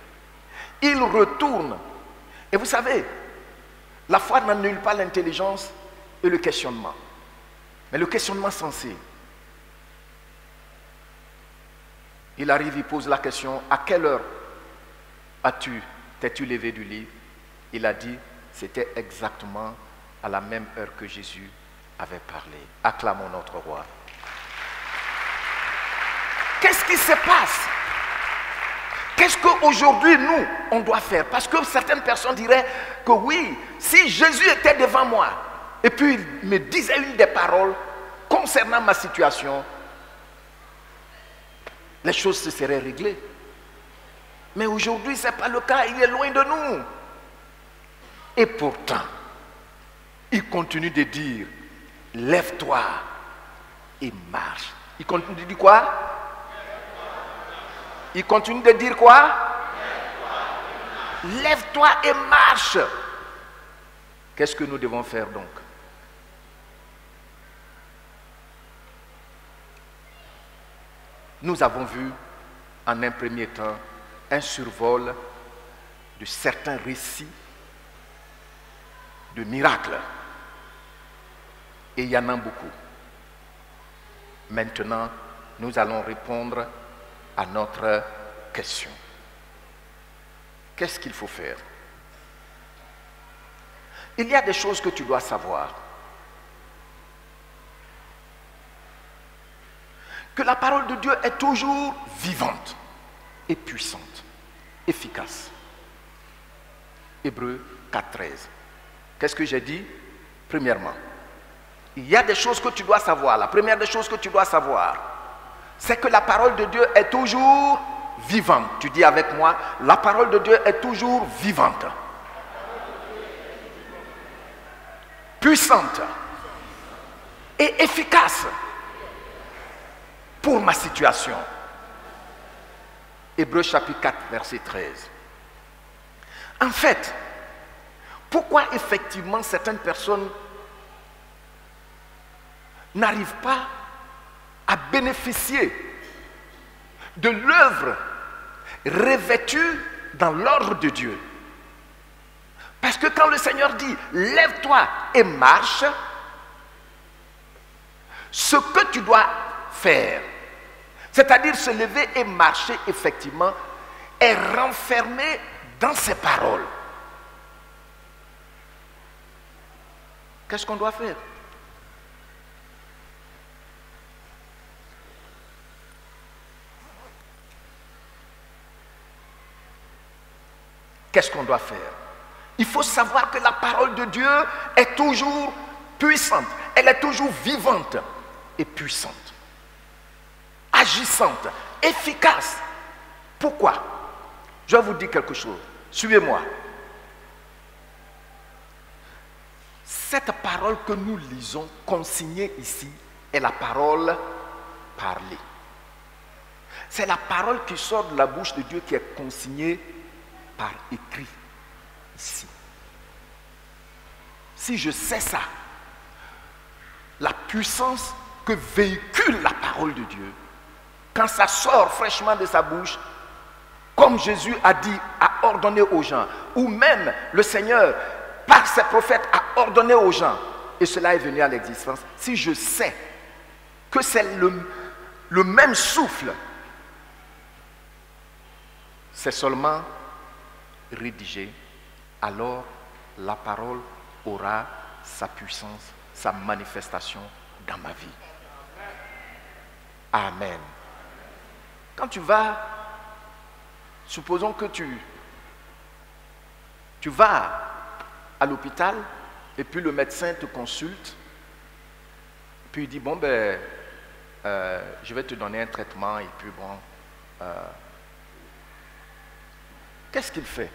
C: Il retourne. Et vous savez, la foi n'annule pas l'intelligence et le questionnement. Mais le questionnement sensé. Il arrive, il pose la question, à quelle heure t'es-tu levé du lit? Il a dit, c'était exactement à la même heure que Jésus avait parlé. Acclamons notre roi. Qu'est-ce qui se passe? Qu'est-ce qu'aujourd'hui, nous, on doit faire? Parce que certaines personnes diraient que oui, si Jésus était devant moi, et puis il me disait une des paroles concernant ma situation, les choses se seraient réglées. Mais aujourd'hui, ce n'est pas le cas, il est loin de nous. Et pourtant, il continue de dire, lève-toi et marche. Il continue de dire quoi? Il continue de dire quoi? Lève-toi et marche. Qu'est-ce que nous devons faire donc? Nous avons vu en un premier temps un survol de certains récits de miracles. Et il y en a beaucoup. Maintenant, nous allons répondre à notre question. Qu'est-ce qu'il faut faire? Il y a des choses que tu dois savoir. Que la parole de Dieu est toujours vivante et puissante, efficace. Hébreux 4:13. Qu'est-ce que j'ai dit? Premièrement, il y a des choses que tu dois savoir. La première des choses que tu dois savoir, c'est que la parole de Dieu est toujours vivante. Tu dis avec moi, la parole de Dieu est toujours vivante, puissante et efficace pour ma situation. Hébreux chapitre 4, verset 13. En fait, pourquoi effectivement certaines personnes n'arrivent pas à bénéficier de l'œuvre revêtue dans l'ordre de Dieu? Parce que quand le Seigneur dit « lève-toi et marche », ce que tu dois faire, c'est-à-dire se lever et marcher effectivement, est renfermé dans ces paroles. Qu'est-ce qu'on doit faire? Qu'est-ce qu'on doit faire? Il faut savoir que la parole de Dieu est toujours puissante. Elle est toujours vivante et puissante. Agissante, efficace. Pourquoi? Je vais vous dire quelque chose. Suivez-moi. Cette parole que nous lisons, consignée ici, est la parole parlée. C'est la parole qui sort de la bouche de Dieu qui est consignée par écrit ici. Si je sais ça, la puissance que véhicule la parole de Dieu, quand ça sort fraîchement de sa bouche, comme Jésus a dit, a ordonné aux gens, ou même le Seigneur, par ses prophètes, a ordonné aux gens, et cela est venu à l'existence, si je sais que c'est le même souffle. C'est seulement rédigé, alors la parole aura sa puissance, sa manifestation dans ma vie. Amen. Quand tu vas, supposons que tu vas à l'hôpital et puis le médecin te consulte, puis il dit, bon ben, je vais te donner un traitement et puis bon, qu'est-ce qu'il fait?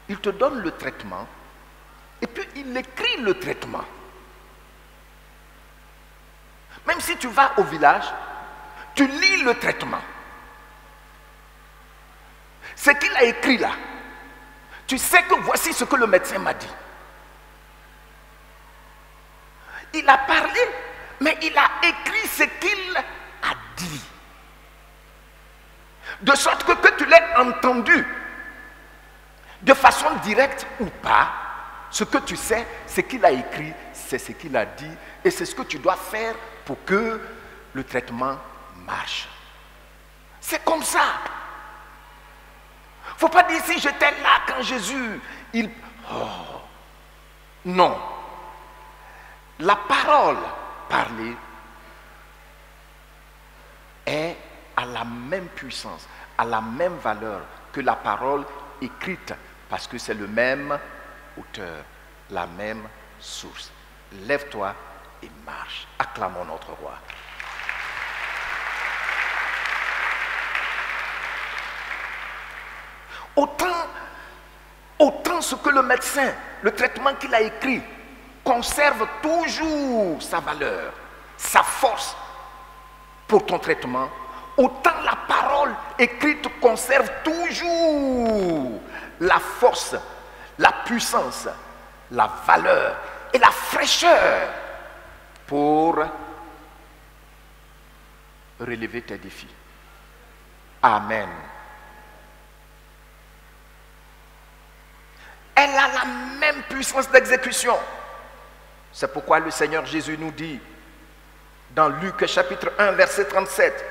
C: Il te donne le traitement et puis il écrit le traitement. Même si tu vas au village, tu lis le traitement. Ce qu'il a écrit là, tu sais que voici ce que le médecin m'a dit. Il a parlé, mais il a écrit ce qu'il a dit. De sorte que tu l'aies entendu, de façon directe ou pas, ce que tu sais, ce qu'il a écrit, c'est ce qu'il a dit, et c'est ce que tu dois faire pour que le traitement marche. C'est comme ça. Il ne faut pas dire si j'étais là quand Jésus, Oh. Non. La parole parlée est à la même puissance, à la même valeur que la parole écrite, parce que c'est le même auteur, la même source. Lève-toi et marche. Acclamons notre roi. Autant ce que le médecin, le traitement qu'il a écrit, conserve toujours sa valeur, sa force pour ton traitement, autant la parole écrite conserve toujours la force, la puissance, la valeur et la fraîcheur pour relever tes défis. Amen. Elle a la même puissance d'exécution. C'est pourquoi le Seigneur Jésus nous dit dans Luc chapitre 1 verset 37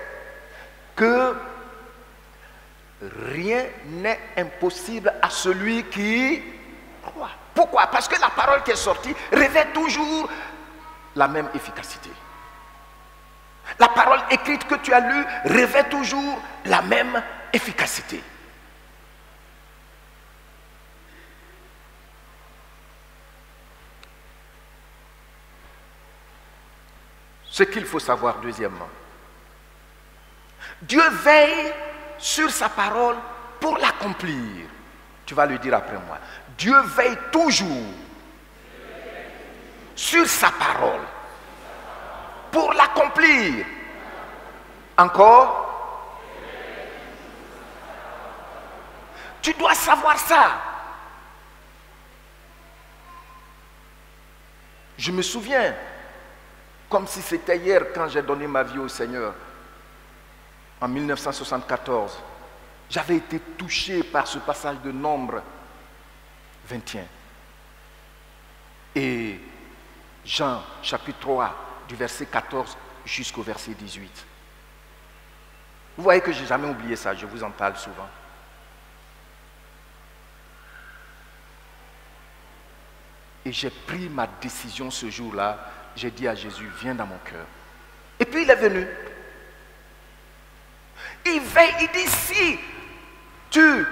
C: que rien n'est impossible à celui qui croit. Pourquoi? Parce que la parole qui est sortie revêt toujours la même efficacité. La parole écrite que tu as lue revêt toujours la même efficacité. Ce qu'il faut savoir deuxièmement, Dieu veille sur sa parole pour l'accomplir. Tu vas lui dire après moi. Dieu veille toujours sur sa parole pour l'accomplir. Encore? Tu dois savoir ça. Je me souviens, comme si c'était hier quand j'ai donné ma vie au Seigneur, en 1974, j'avais été touché par ce passage de Nombre 21. Et Jean, chapitre 3, du verset 14 jusqu'au verset 18. Vous voyez que je n'ai jamais oublié ça, je vous en parle souvent. Et j'ai pris ma décision ce jour-là. J'ai dit à Jésus, viens dans mon cœur. Et puis il est venu. Il veille, il dit, si tu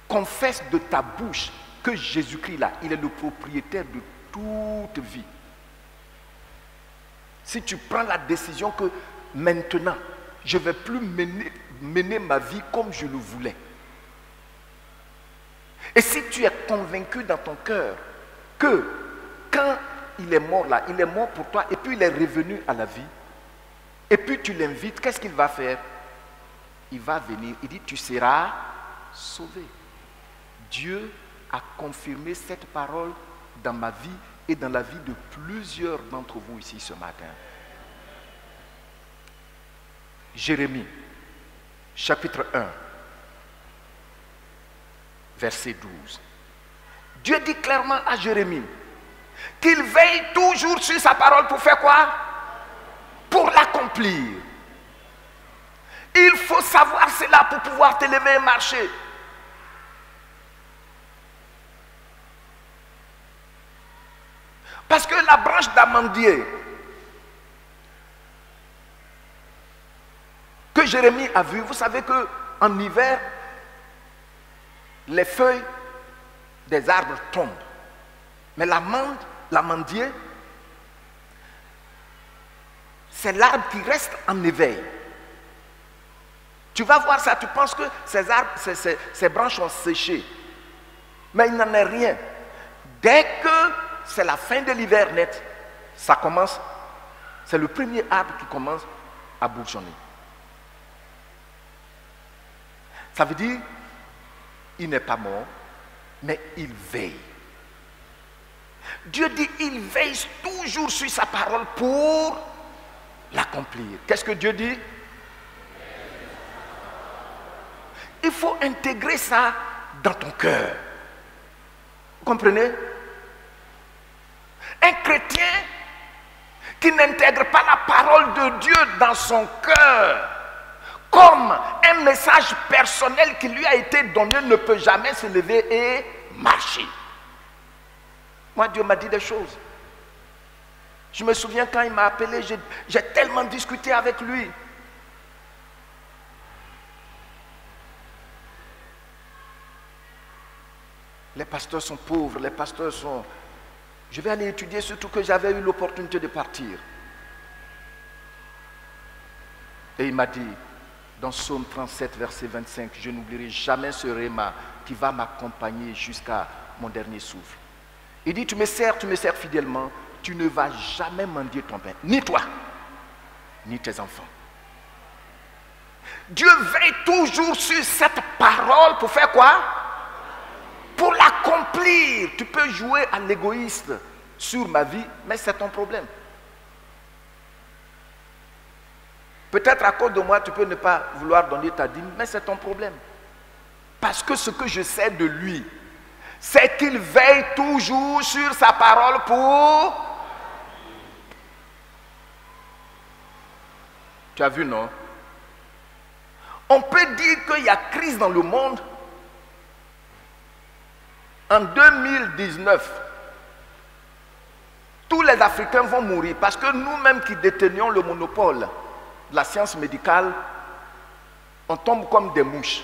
C: confesses de ta bouche que Jésus-Christ là, il est le propriétaire de toute vie. Si tu prends la décision que maintenant, je ne vais plus mener ma vie comme je le voulais. Et si tu es convaincu dans ton cœur que quand il est mort là, il est mort pour toi et puis il est revenu à la vie, et puis tu l'invites, qu'est-ce qu'il va faire? Il va venir, il dit, tu seras sauvé. Dieu a confirmé cette parole dans ma vie et dans la vie de plusieurs d'entre vous ici ce matin. Jérémie, chapitre 1, verset 12. Dieu dit clairement à Jérémie, Qu'il veille toujours sur sa parole pour faire quoi? Pour l'accomplir. Il faut savoir cela pour pouvoir te lever et marcher. Parce que la branche d'amandier que Jérémie a vue, vous savez qu'en hiver, les feuilles des arbres tombent. Mais l'amandier, c'est l'arbre qui reste en éveil. Tu vas voir ça, tu penses que ces arbres, ces branches ont séché. Mais il n'en est rien. Dès que c'est la fin de l'hiver net, ça commence, c'est le premier arbre qui commence à bourgeonner. Ça veut dire, il n'est pas mort, mais il veille. Dieu dit, il veille toujours sur sa parole pour l'accomplir. Qu'est-ce que Dieu dit? Il faut intégrer ça dans ton cœur. Vous comprenez? Un chrétien qui n'intègre pas la parole de Dieu dans son cœur comme un message personnel qui lui a été donné ne peut jamais se lever et marcher. Moi, Dieu m'a dit des choses. Je me souviens quand il m'a appelé, j'ai tellement discuté avec lui. Les pasteurs sont pauvres, les pasteurs sont... Je vais aller étudier, surtout que j'avais eu l'opportunité de partir. Et il m'a dit, dans Psaume 37, verset 25, je n'oublierai jamais ce réma qui va m'accompagner jusqu'à mon dernier souffle. Il dit, tu me sers fidèlement, tu ne vas jamais mendier ton pain, ni toi, ni tes enfants. Dieu veille toujours sur cette parole pour faire quoi? Pour l'accomplir. Tu peux jouer à l'égoïste sur ma vie, mais c'est ton problème. Peut-être à cause de moi, tu peux ne pas vouloir donner ta dîme, mais c'est ton problème. Parce que ce que je sais de lui, c'est qu'il veille toujours sur sa parole pour... Tu as vu, non? On peut dire qu'il y a crise dans le monde. En 2019, tous les Africains vont mourir parce que nous-mêmes qui détenions le monopole de la science médicale, on tombe comme des mouches.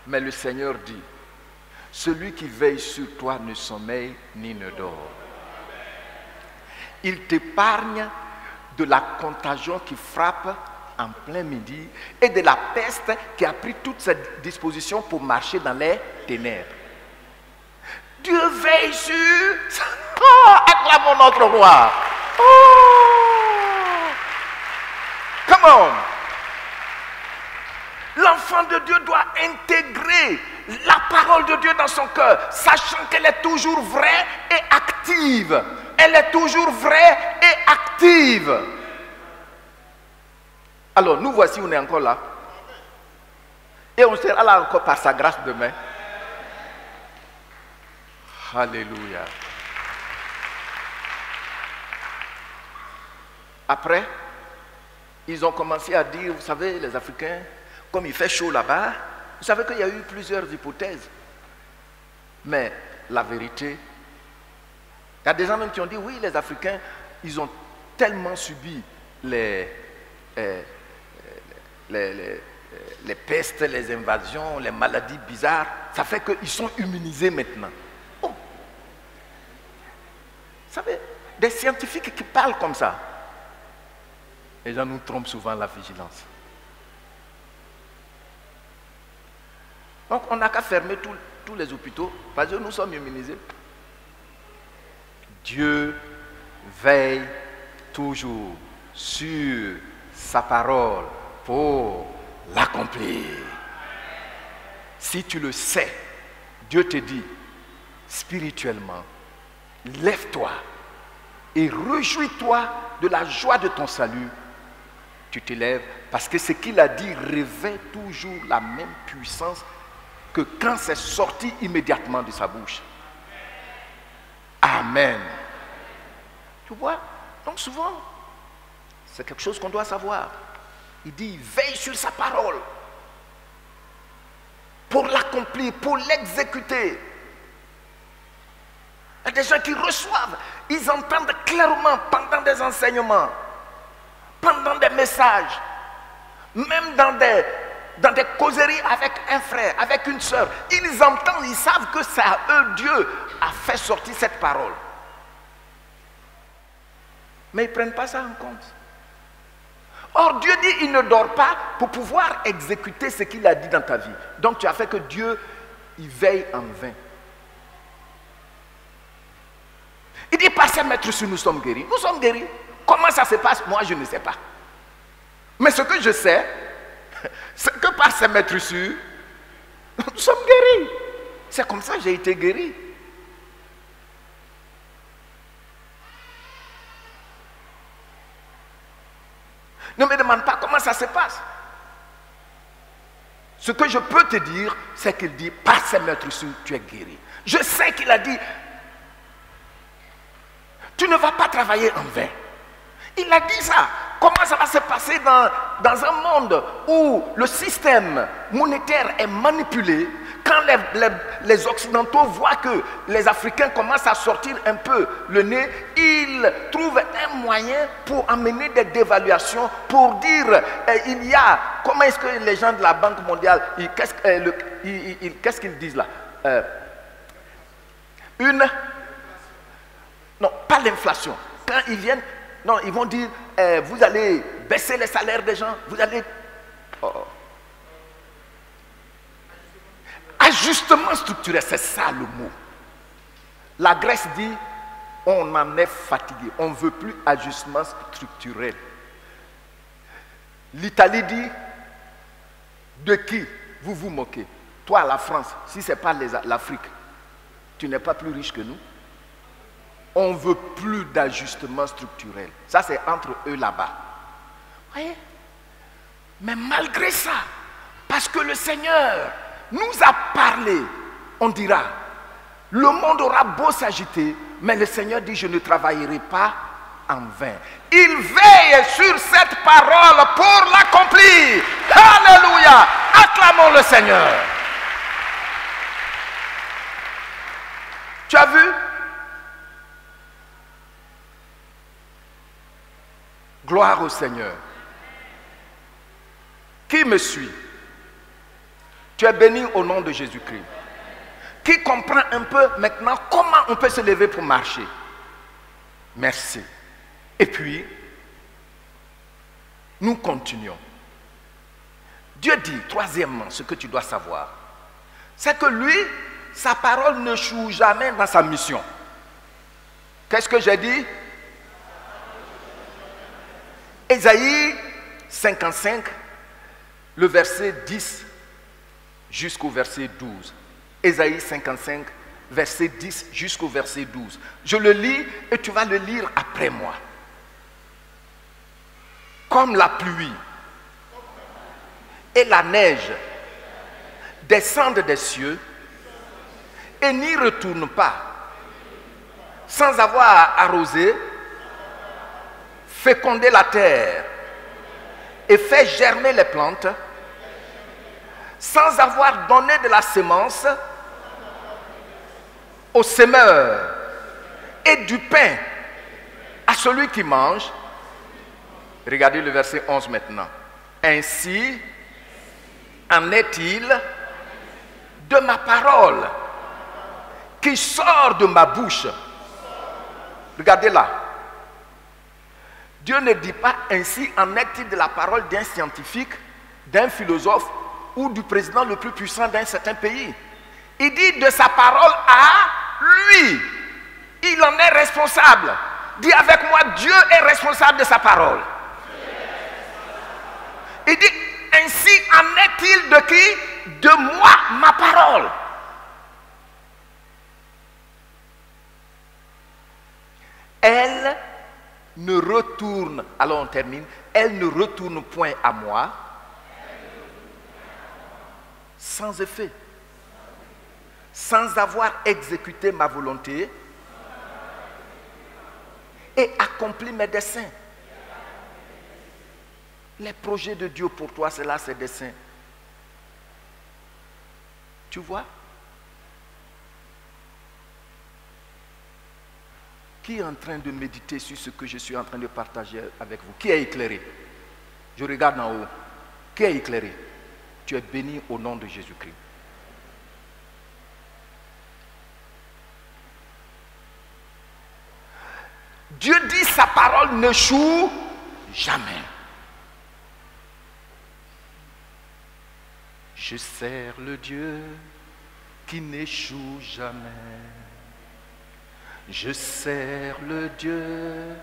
C: Mais le Seigneur dit, celui qui veille sur toi ne sommeille ni ne dort. Il t'épargne de la contagion qui frappe en plein midi et de la peste qui a pris toutes ses dispositions pour marcher dans les ténèbres. Dieu veille sur... Oh, acclamons notre roi. Oh, come on. L'enfant de Dieu doit intégrer la parole de Dieu dans son cœur, sachant qu'elle est toujours vraie et active. Elle est toujours vraie et active. Alors, nous voici, on est encore là. Et on sera là encore par sa grâce demain. Alléluia. Après, ils ont commencé à dire, vous savez, les Africains, comme il fait chaud là-bas, vous savez qu'il y a eu plusieurs hypothèses. Mais la vérité, il y a des gens même qui ont dit, oui, les Africains, ils ont tellement subi les pestes, les invasions, les maladies bizarres, ça fait qu'ils sont immunisés maintenant. Oh. Vous savez, des scientifiques qui parlent comme ça, les gens nous trompent souvent la vigilance. Donc on n'a qu'à fermer tous les hôpitaux parce que nous sommes immunisés. Dieu veille toujours sur sa parole pour l'accomplir. Si tu le sais, Dieu te dit spirituellement, lève-toi et réjouis-toi de la joie de ton salut. Tu te lèves parce que ce qu'il a dit revêt toujours la même puissance que quand c'est sorti immédiatement de sa bouche. Amen. Tu vois? Donc souvent, c'est quelque chose qu'on doit savoir. Il dit, veille sur sa parole pour l'accomplir, pour l'exécuter. Il y a des gens qui reçoivent, ils entendent clairement pendant des enseignements, pendant des messages, même dans des causeries avec un frère, avec une soeur. Ils entendent, ils savent que c'est à eux Dieu a fait sortir cette parole. Mais ils ne prennent pas ça en compte. Or, Dieu dit, il ne dort pas pour pouvoir exécuter ce qu'il a dit dans ta vie. Donc, tu as fait que Dieu, il veille en vain. Il dit, par ces maîtres nous sommes guéris. Nous sommes guéris. Comment ça se passe? Moi, je ne sais pas. Mais ce que je sais, c'est que par ces maîtres nous sommes guéris. C'est comme ça que j'ai été guéri. Ne me demande pas comment ça se passe. Ce que je peux te dire, c'est qu'il dit, par ces maîtres tu es guéri. Je sais qu'il a dit, tu ne vas pas travailler en vain. Il a dit ça. Comment ça va se passer dans un monde où le système monétaire est manipulé? Quand les Occidentaux voient que les Africains commencent à sortir un peu le nez, ils trouvent un moyen pour amener des dévaluations, pour dire, il y a, comment est-ce que les gens de la Banque mondiale, qu'est-ce qu'ils disent là? Non, pas l'inflation. Quand ils viennent, non, ils vont dire, vous allez baisser les salaires des gens, vous allez... Ajustement structurel, c'est ça le mot. La Grèce dit, on en est fatigué, on ne veut plus ajustement structurel. L'Italie dit, de qui vous vous moquez? Toi, la France, si ce n'est pas l'Afrique, tu n'es pas plus riche que nous. On ne veut plus d'ajustement structurel. Ça, c'est entre eux là-bas. Voyez? Mais malgré ça, parce que le Seigneur nous a parlé, on dira, le monde aura beau s'agiter, mais le Seigneur dit, je ne travaillerai pas en vain. Il veille sur cette parole pour l'accomplir. Alléluia! Acclamons le Seigneur. Tu as vu? Gloire au Seigneur. Qui me suit? Tu es béni au nom de Jésus-Christ. Qui comprend un peu maintenant comment on peut se lever pour marcher? Merci. Et puis, nous continuons. Dieu dit, troisièmement, ce que tu dois savoir, c'est que lui, sa parole ne choue jamais dans sa mission. Qu'est-ce que j'ai dit? Ésaïe 55, le verset 10 jusqu'au verset 12. Ésaïe 55, verset 10 jusqu'au verset 12. Je le lis et tu vas le lire après moi. Comme la pluie et la neige descendent des cieux et n'y retournent pas, sans avoir arrosé, fécondé la terre et fait germer les plantes, sans avoir donné de la semence au semeur et du pain à celui qui mange. Regardez le verset 11 maintenant. Ainsi en est-il de ma parole qui sort de ma bouche. Regardez là. Dieu ne dit pas ainsi en est-il de la parole d'un scientifique, d'un philosophe ou du président le plus puissant d'un certain pays. Il dit de sa parole à lui. Il en est responsable. Dis avec moi, Dieu est responsable de sa parole. Il dit ainsi en est-il de qui? De moi, ma parole. Elle ne retourne, alors on termine, elle ne retourne point à moi sans effet, sans avoir exécuté ma volonté et accomplit mes desseins. Les projets de Dieu pour toi, c'est là ses desseins. Tu vois? Qui est en train de méditer sur ce que je suis en train de partager avec vous? Qui est éclairé? Je regarde en haut. Qui est éclairé? Tu es béni au nom de Jésus-Christ. Dieu dit sa parole n'échoue jamais. Je sers le Dieu qui n'échoue jamais. Je sers le Dieu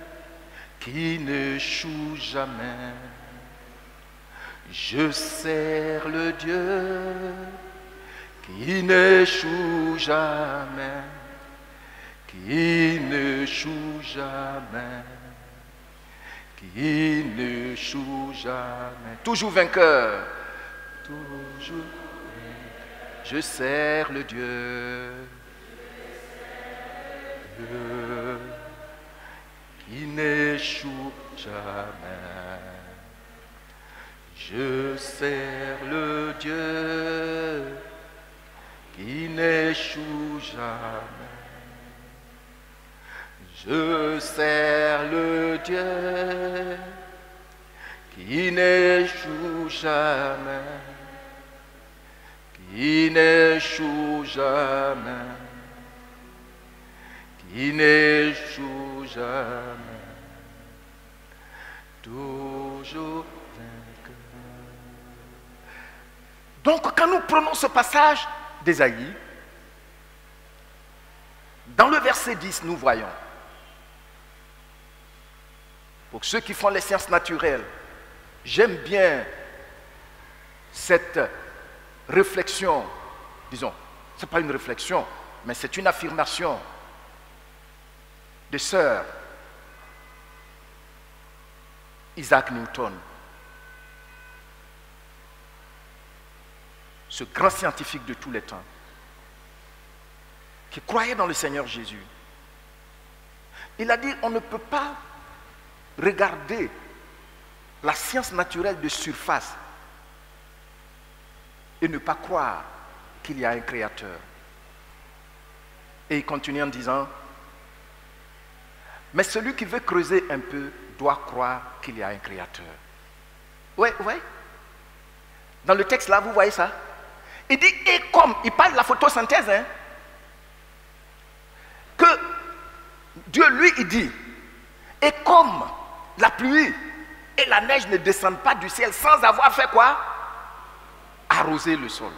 C: qui n'échoue jamais. Je sers le Dieu qui n'échoue jamais. Qui n'échoue jamais. Qui n'échoue jamais. Toujours vainqueur. Toujours. Je sers le Dieu qui n'échoue jamais. Je sers le Dieu qui n'échoue jamais. Je sers le Dieu qui n'échoue jamais. Qui n'échoue jamais, qui n'échoue jamais, toujours vainqueur. Donc quand nous prenons ce passage d'Ésaïe, dans le verset 10, nous voyons, pour ceux qui font les sciences naturelles, j'aime bien cette réflexion, disons, ce n'est pas une réflexion, mais c'est une affirmation de Sir Isaac Newton, ce grand scientifique de tous les temps, qui croyait dans le Seigneur Jésus. Il a dit, on ne peut pas regarder la science naturelle de surface et ne pas croire qu'il y a un créateur. Et il continue en disant, mais celui qui veut creuser un peu doit croire qu'il y a un créateur. Oui, oui. Dans le texte là, vous voyez ça? Il dit, et comme, il parle de la photosynthèse, hein, que Dieu, lui, il dit, et comme la pluie et la neige ne descendent pas du ciel sans avoir fait quoi? Arroser le sol.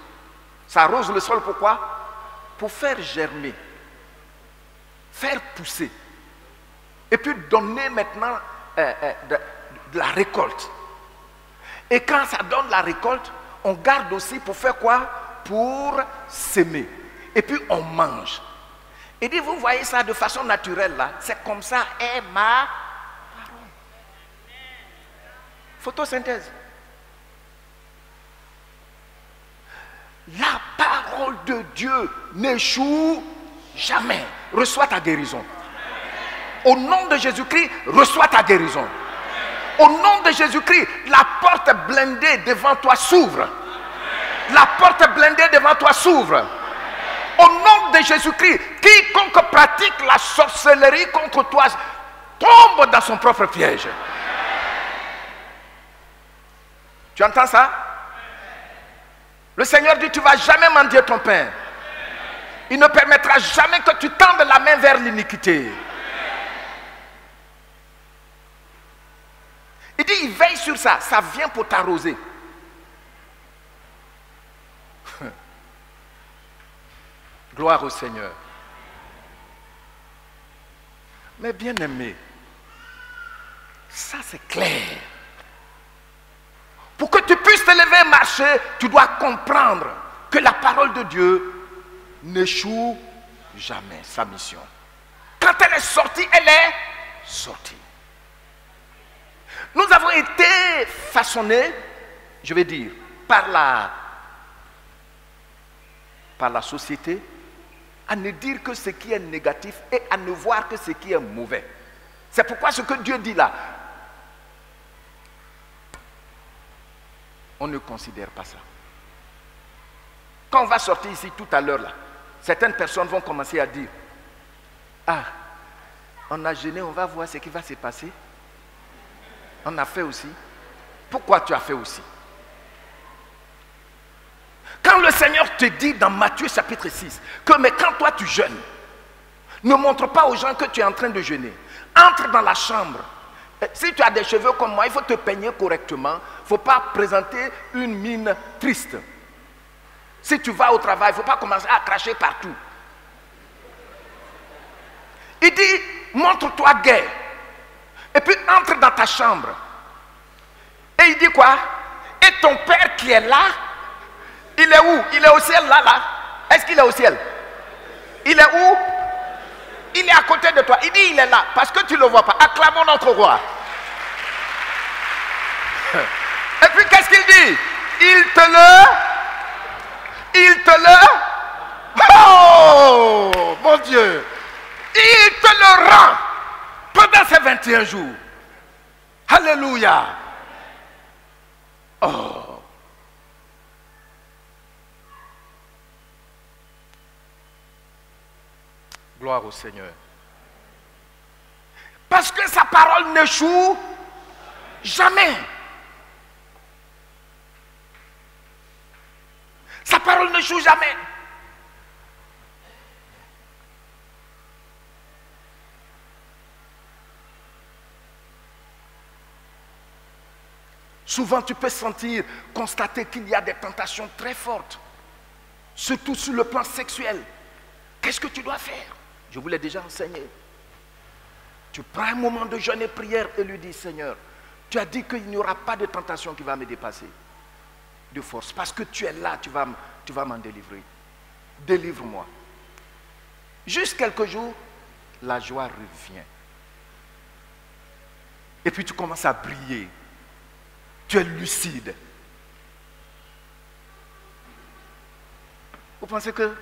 C: Ça arrose le sol pourquoi? Pour faire germer, faire pousser, et puis donner maintenant de la récolte. Et quand ça donne la récolte, on garde aussi pour faire quoi? Pour s'aimer. Et puis on mange. Il dit, vous voyez ça de façon naturelle là, c'est comme ça est ma parole. Photosynthèse. La parole de Dieu n'échoue jamais. Reçois ta guérison. Au nom de Jésus-Christ, reçois ta guérison. Au nom de Jésus-Christ, la porte blindée devant toi s'ouvre. La porte blindée devant toi s'ouvre. Au nom de Jésus-Christ, quiconque pratique la sorcellerie contre toi tombe dans son propre piège. Tu entends ça? Le Seigneur dit, tu ne vas jamais mendier ton pain. Il ne permettra jamais que tu tendes la main vers l'iniquité. Il dit, il veille sur ça. Ça vient pour t'arroser. Gloire au Seigneur. Mais bien aimé, ça c'est clair. Pour que tu puisses te lever et marcher, tu dois comprendre que la parole de Dieu n'échoue jamais sa mission. Quand elle est sortie, elle est sortie. Nous avons été façonnés, je vais dire, par la société, à ne dire que ce qui est négatif et à ne voir que ce qui est mauvais. C'est pourquoi ce que Dieu dit là, on ne considère pas ça. Quand on va sortir ici tout à l'heure là, certaines personnes vont commencer à dire, ah, on a jeûné, on va voir ce qui va se passer. On a fait aussi. Pourquoi tu as fait aussi? Quand le Seigneur te dit dans Matthieu chapitre 6 que mais quand toi tu jeûnes, ne montre pas aux gens que tu es en train de jeûner. Entre dans la chambre. Si tu as des cheveux comme moi, il faut te peigner correctement. Il ne faut pas présenter une mine triste. Si tu vas au travail, il ne faut pas commencer à cracher partout. Il dit, montre-toi gai. Et puis entre dans ta chambre. Et il dit quoi? Et ton Père qui est là, il est où? Il est au ciel là. Est-ce qu'il est au ciel? Il est où? Il est à côté de toi. Il dit il est là parce que tu ne le vois pas. Acclamons notre roi. Et puis qu'est-ce qu'il dit? Il te le... Oh mon Dieu! Il te le rend pendant ces 21 jours. Alléluia. Oh. Gloire au Seigneur. Parce que sa parole n'échoue jamais. Sa parole n'échoue jamais. Souvent, tu peux constater qu'il y a des tentations très fortes, surtout sur le plan sexuel. Qu'est-ce que tu dois faire? Je vous l'ai déjà enseigné. Tu prends un moment de jeûne et prière et lui dis, Seigneur, tu as dit qu'il n'y aura pas de tentation qui va me dépasser de force. Parce que tu es là, tu vas m'en délivrer. Délivre-moi. Juste quelques jours, la joie revient. Et puis tu commences à briller. Tu es lucide. Vous pensez que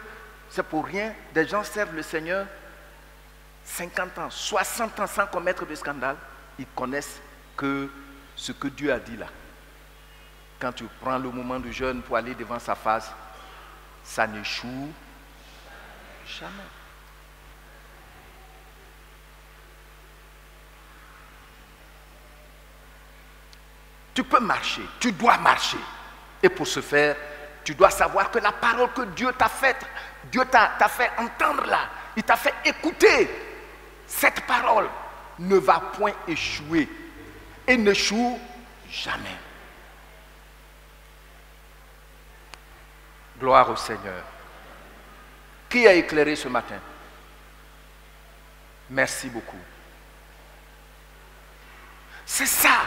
C: c'est pour rien? Des gens servent le Seigneur 50 ans, 60 ans sans commettre de scandale. Ils connaissent que ce que Dieu a dit là. Quand tu prends le moment du jeûne pour aller devant sa face, ça n'échoue jamais. Tu peux marcher, tu dois marcher. Et pour ce faire, tu dois savoir que la parole que Dieu t'a faite, Dieu t'a fait entendre là, il t'a fait écouter. Cette parole ne va point échouer et n'échoue jamais. Gloire au Seigneur. Qui a éclairé ce matin? Merci beaucoup. C'est ça.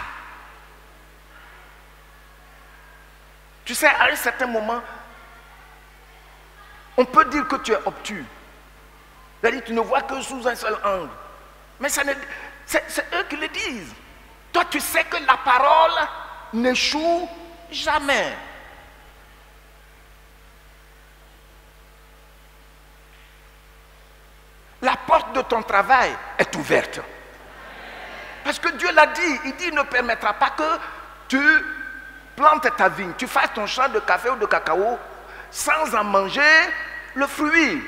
C: Tu sais, à un certain moment, on peut dire que tu es obtus. C'est-à-dire que tu ne vois que sous un seul angle. Mais c'est eux qui le disent. Toi, tu sais que la parole n'échoue jamais. La porte de ton travail est ouverte. Parce que Dieu l'a dit. Il dit, il ne permettra pas que tu plantes ta vigne, tu fasses ton champ de café ou de cacao sans en manger le fruit.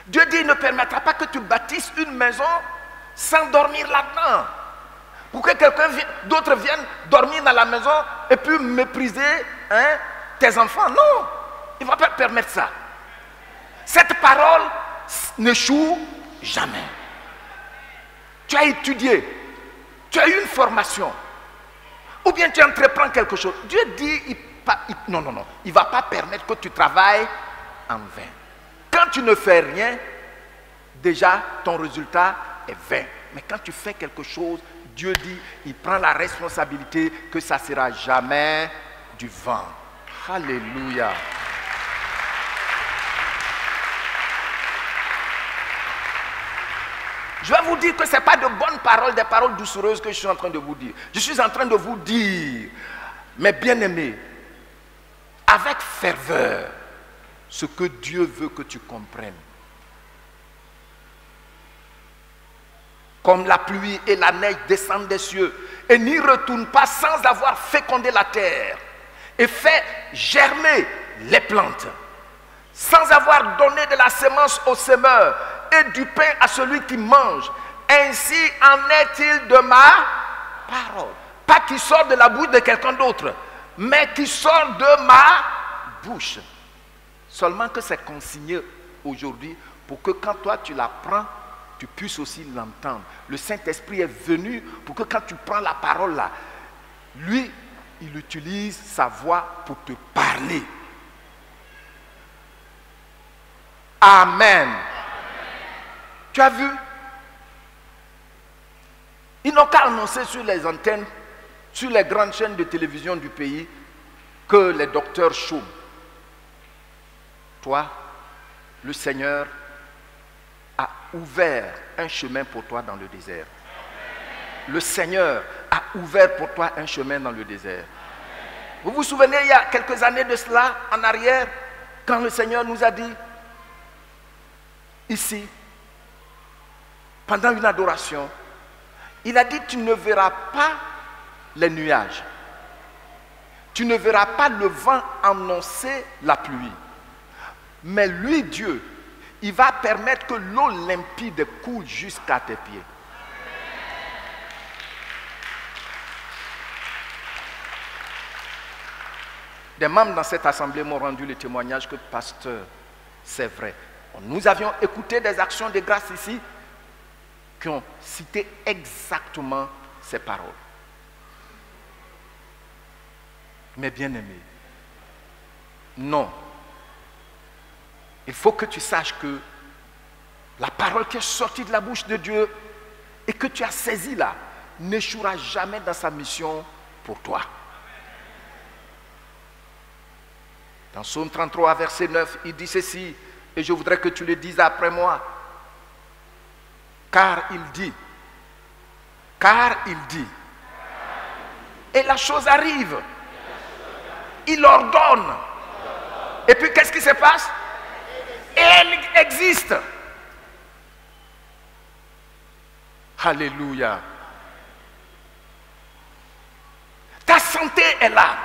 C: Dieu dit, il ne permettra pas que tu bâtisses une maison sans dormir là-dedans. Pour que quelqu'un d'autre vienne dormir dans la maison et puis mépriser tes enfants. Non, il ne va pas permettre ça. Cette parole n'échoue jamais. Tu as étudié, tu as eu une formation, ou bien tu entreprends quelque chose. Dieu dit, non, il ne va pas permettre que tu travailles en vain. Quand tu ne fais rien, déjà ton résultat est vain. Mais quand tu fais quelque chose, Dieu dit, il prend la responsabilité que ça ne sera jamais du vent. Alléluia. Je vais vous dire que ce n'est pas de bonnes paroles, des paroles doucereuses que je suis en train de vous dire. Je suis en train de vous dire, mes bien-aimés, avec ferveur, ce que Dieu veut que tu comprennes. Comme la pluie et la neige descendent des cieux et n'y retournent pas sans avoir fécondé la terre et fait germer les plantes, sans avoir donné de la semence au semeur et du pain à celui qui mange. Ainsi en est-il de ma parole. Pas qui sort de la bouche de quelqu'un d'autre, mais qui sort de ma bouche. Seulement que c'est consigné aujourd'hui pour que quand toi tu la prends, tu puisses aussi l'entendre. Le Saint-Esprit est venu pour que quand tu prends la parole là, lui, il utilise sa voix pour te parler. Amen. Tu as vu? Ils n'ont qu'à annoncer sur les antennes, sur les grandes chaînes de télévision du pays, que les docteurs chôment. Toi, le Seigneur a ouvert un chemin pour toi dans le désert. Le Seigneur a ouvert pour toi un chemin dans le désert. Vous vous souvenez, il y a quelques années de cela, en arrière, quand le Seigneur nous a dit, ici, pendant une adoration, il a dit, tu ne verras pas les nuages. Tu ne verras pas le vent annoncer la pluie. Mais lui, Dieu, il va permettre que l'eau limpide coule jusqu'à tes pieds. Des membres dans cette assemblée m'ont rendu le témoignage que, pasteur, c'est vrai. Nous avions écouté des actions de grâce ici qui ont cité exactement ces paroles. Mais bien-aimé, non. Il faut que tu saches que la parole qui est sortie de la bouche de Dieu et que tu as saisie là n'échouera jamais dans sa mission pour toi. Dans Psaume 33, verset 9, il dit ceci, et je voudrais que tu le dises après moi. Car il dit, et la chose arrive. Il ordonne. Et puis qu'est-ce qui se passe? Et elle existe. Alléluia. Ta santé est là.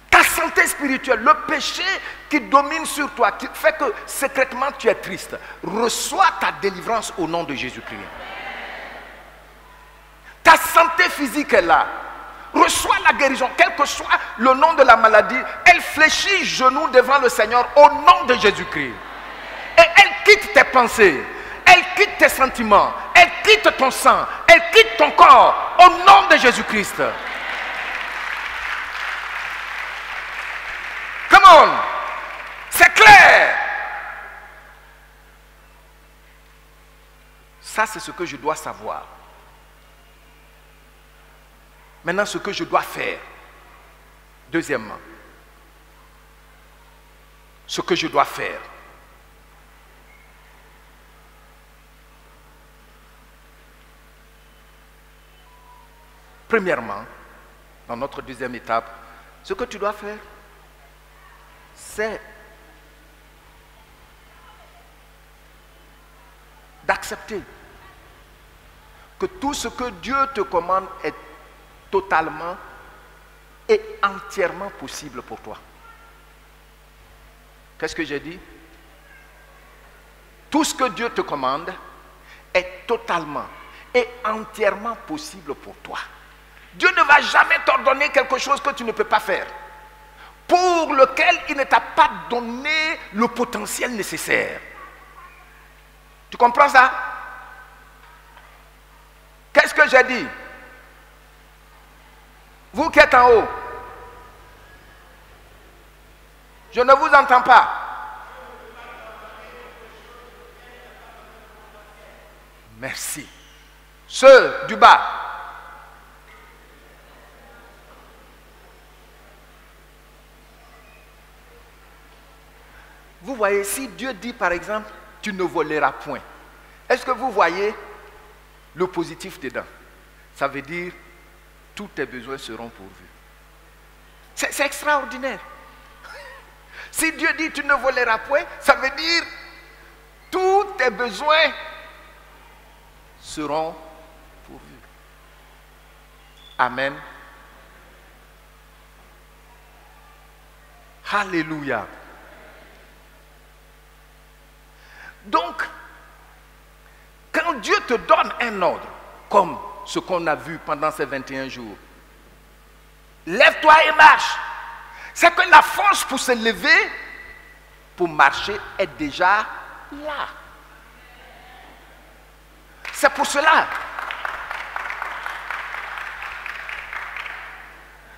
C: Ta santé spirituelle, le péché qui domine sur toi, qui fait que secrètement tu es triste, reçois ta délivrance au nom de Jésus-Christ. Ta santé physique est là. Reçois la guérison, quel que soit le nom de la maladie. Elle fléchit genoux devant le Seigneur au nom de Jésus-Christ. Et elle quitte tes pensées, elle quitte tes sentiments, elle quitte ton sang, elle quitte ton corps au nom de Jésus-Christ. Come on, c'est clair. Ça, c'est ce que je dois savoir. Maintenant, ce que je dois faire. Deuxièmement, ce que je dois faire. Premièrement, dans notre deuxième étape, ce que tu dois faire, c'est d'accepter que tout ce que Dieu te commande est totalement et entièrement possible pour toi. Qu'est-ce que j'ai dit? Tout ce que Dieu te commande est totalement et entièrement possible pour toi. Dieu ne va jamais t'ordonner quelque chose que tu ne peux pas faire, pour lequel il ne t'a pas donné le potentiel nécessaire. Tu comprends ça? Qu'est-ce que j'ai dit? Vous qui êtes en haut, je ne vous entends pas. Merci. Ceux du bas. Vous voyez, si Dieu dit par exemple, tu ne voleras point, est-ce que vous voyez le positif dedans? Ça veut dire, tous tes besoins seront pourvus. C'est extraordinaire. Si Dieu dit tu ne voleras point, ça veut dire tous tes besoins seront pourvus. Amen. Alléluia. Donc, quand Dieu te donne un ordre, comme ce qu'on a vu pendant ces 21 jours, lève-toi et marche. C'est que la force pour se lever, pour marcher, est déjà là. C'est pour cela.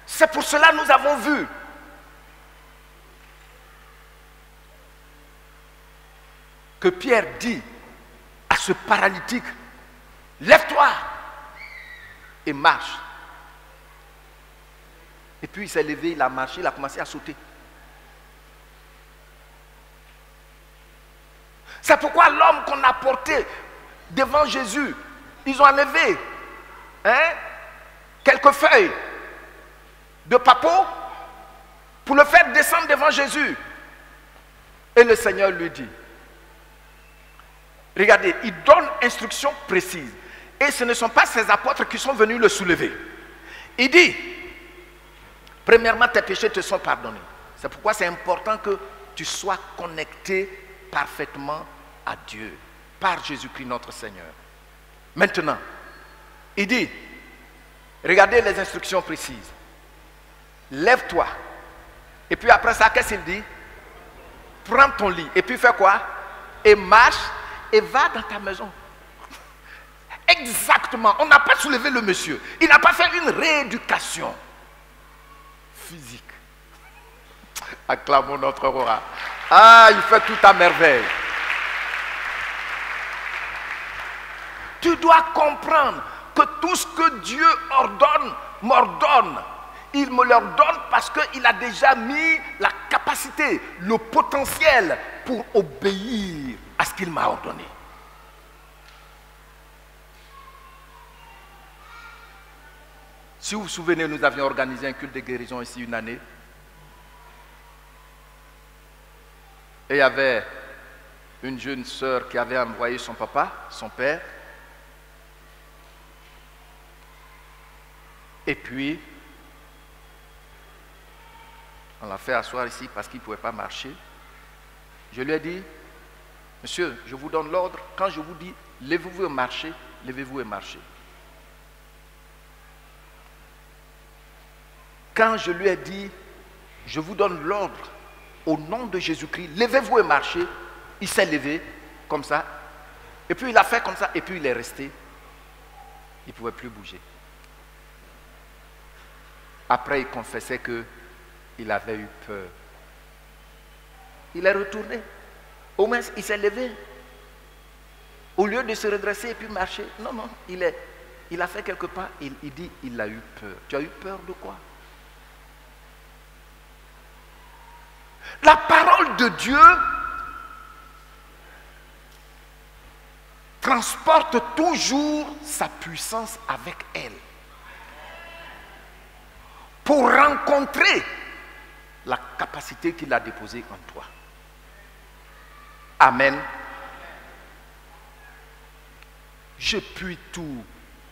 C: C'est pour cela que nous avons vu que Pierre dit à ce paralytique, lève-toi et marche. Et puis il s'est levé, il a marché, il a commencé à sauter. C'est pourquoi l'homme qu'on a porté devant Jésus, ils ont enlevé quelques feuilles de papeau pour le faire descendre devant Jésus. Et le Seigneur lui dit, regardez, il donne instruction précise. Et ce ne sont pas ses apôtres qui sont venus le soulever. Il dit, premièrement, tes péchés te sont pardonnés. C'est pourquoi c'est important que tu sois connecté parfaitement à Dieu, par Jésus-Christ notre Seigneur. Maintenant, il dit, regardez les instructions précises. Lève-toi. Et puis après ça, qu'est-ce qu'il dit? Prends ton lit. Et puis fais quoi? Et marche et va dans ta maison. Exactement. On n'a pas soulevé le monsieur. Il n'a pas fait une rééducation physique. Acclamons notre roi. Ah, il fait tout à merveille. Tu dois comprendre que tout ce que Dieu ordonne, m'ordonne. Il me l'ordonne parce qu'il a déjà mis la capacité, le potentiel pour obéir à ce qu'il m'a ordonné. Si vous vous souvenez, nous avions organisé un culte de guérison ici une année. Et il y avait une jeune sœur qui avait envoyé son papa, son père. Et puis, on l'a fait asseoir ici parce qu'il ne pouvait pas marcher. Je lui ai dit, monsieur, je vous donne l'ordre. Quand je vous dis, levez-vous et marchez, levez-vous et marchez. Quand je lui ai dit, je vous donne l'ordre au nom de Jésus-Christ, levez-vous et marchez, il s'est levé comme ça. Et puis il a fait comme ça, et puis il est resté. Il ne pouvait plus bouger. Après, il confessait qu'il avait eu peur. Il est retourné. Au moins, il s'est levé. Au lieu de se redresser et puis marcher. Non, non, il a fait quelque part. Il dit, il a eu peur. Tu as eu peur de quoi? La parole de Dieu transporte toujours sa puissance avec elle. Pour rencontrer la capacité qu'il a déposée en toi. Amen. Je puis tout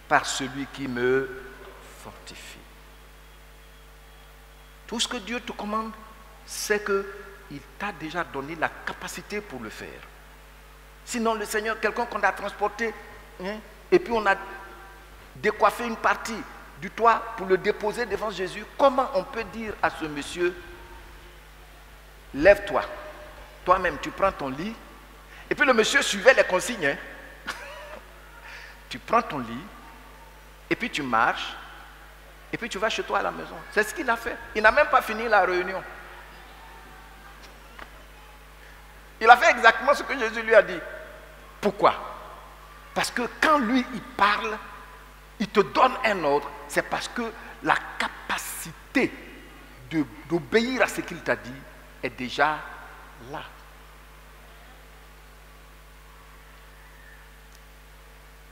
C: par celui qui me fortifie. Tout ce que Dieu te commande, c'est qu'il t'a déjà donné la capacité pour le faire. Sinon, le Seigneur, quelqu'un qu'on a transporté, et puis on a décoiffé une partie du toit pour le déposer devant Jésus, comment on peut dire à ce monsieur, lève-toi, toi-même tu prends ton lit, et puis le monsieur suivait les consignes, tu prends ton lit, et puis tu marches, et puis tu vas chez toi à la maison. C'est ce qu'il a fait. Il n'a même pas fini la réunion. Il a fait exactement ce que Jésus lui a dit. Pourquoi? Parce que quand lui, il parle, il te donne un ordre, c'est parce que la capacité d'obéir à ce qu'il t'a dit est déjà là.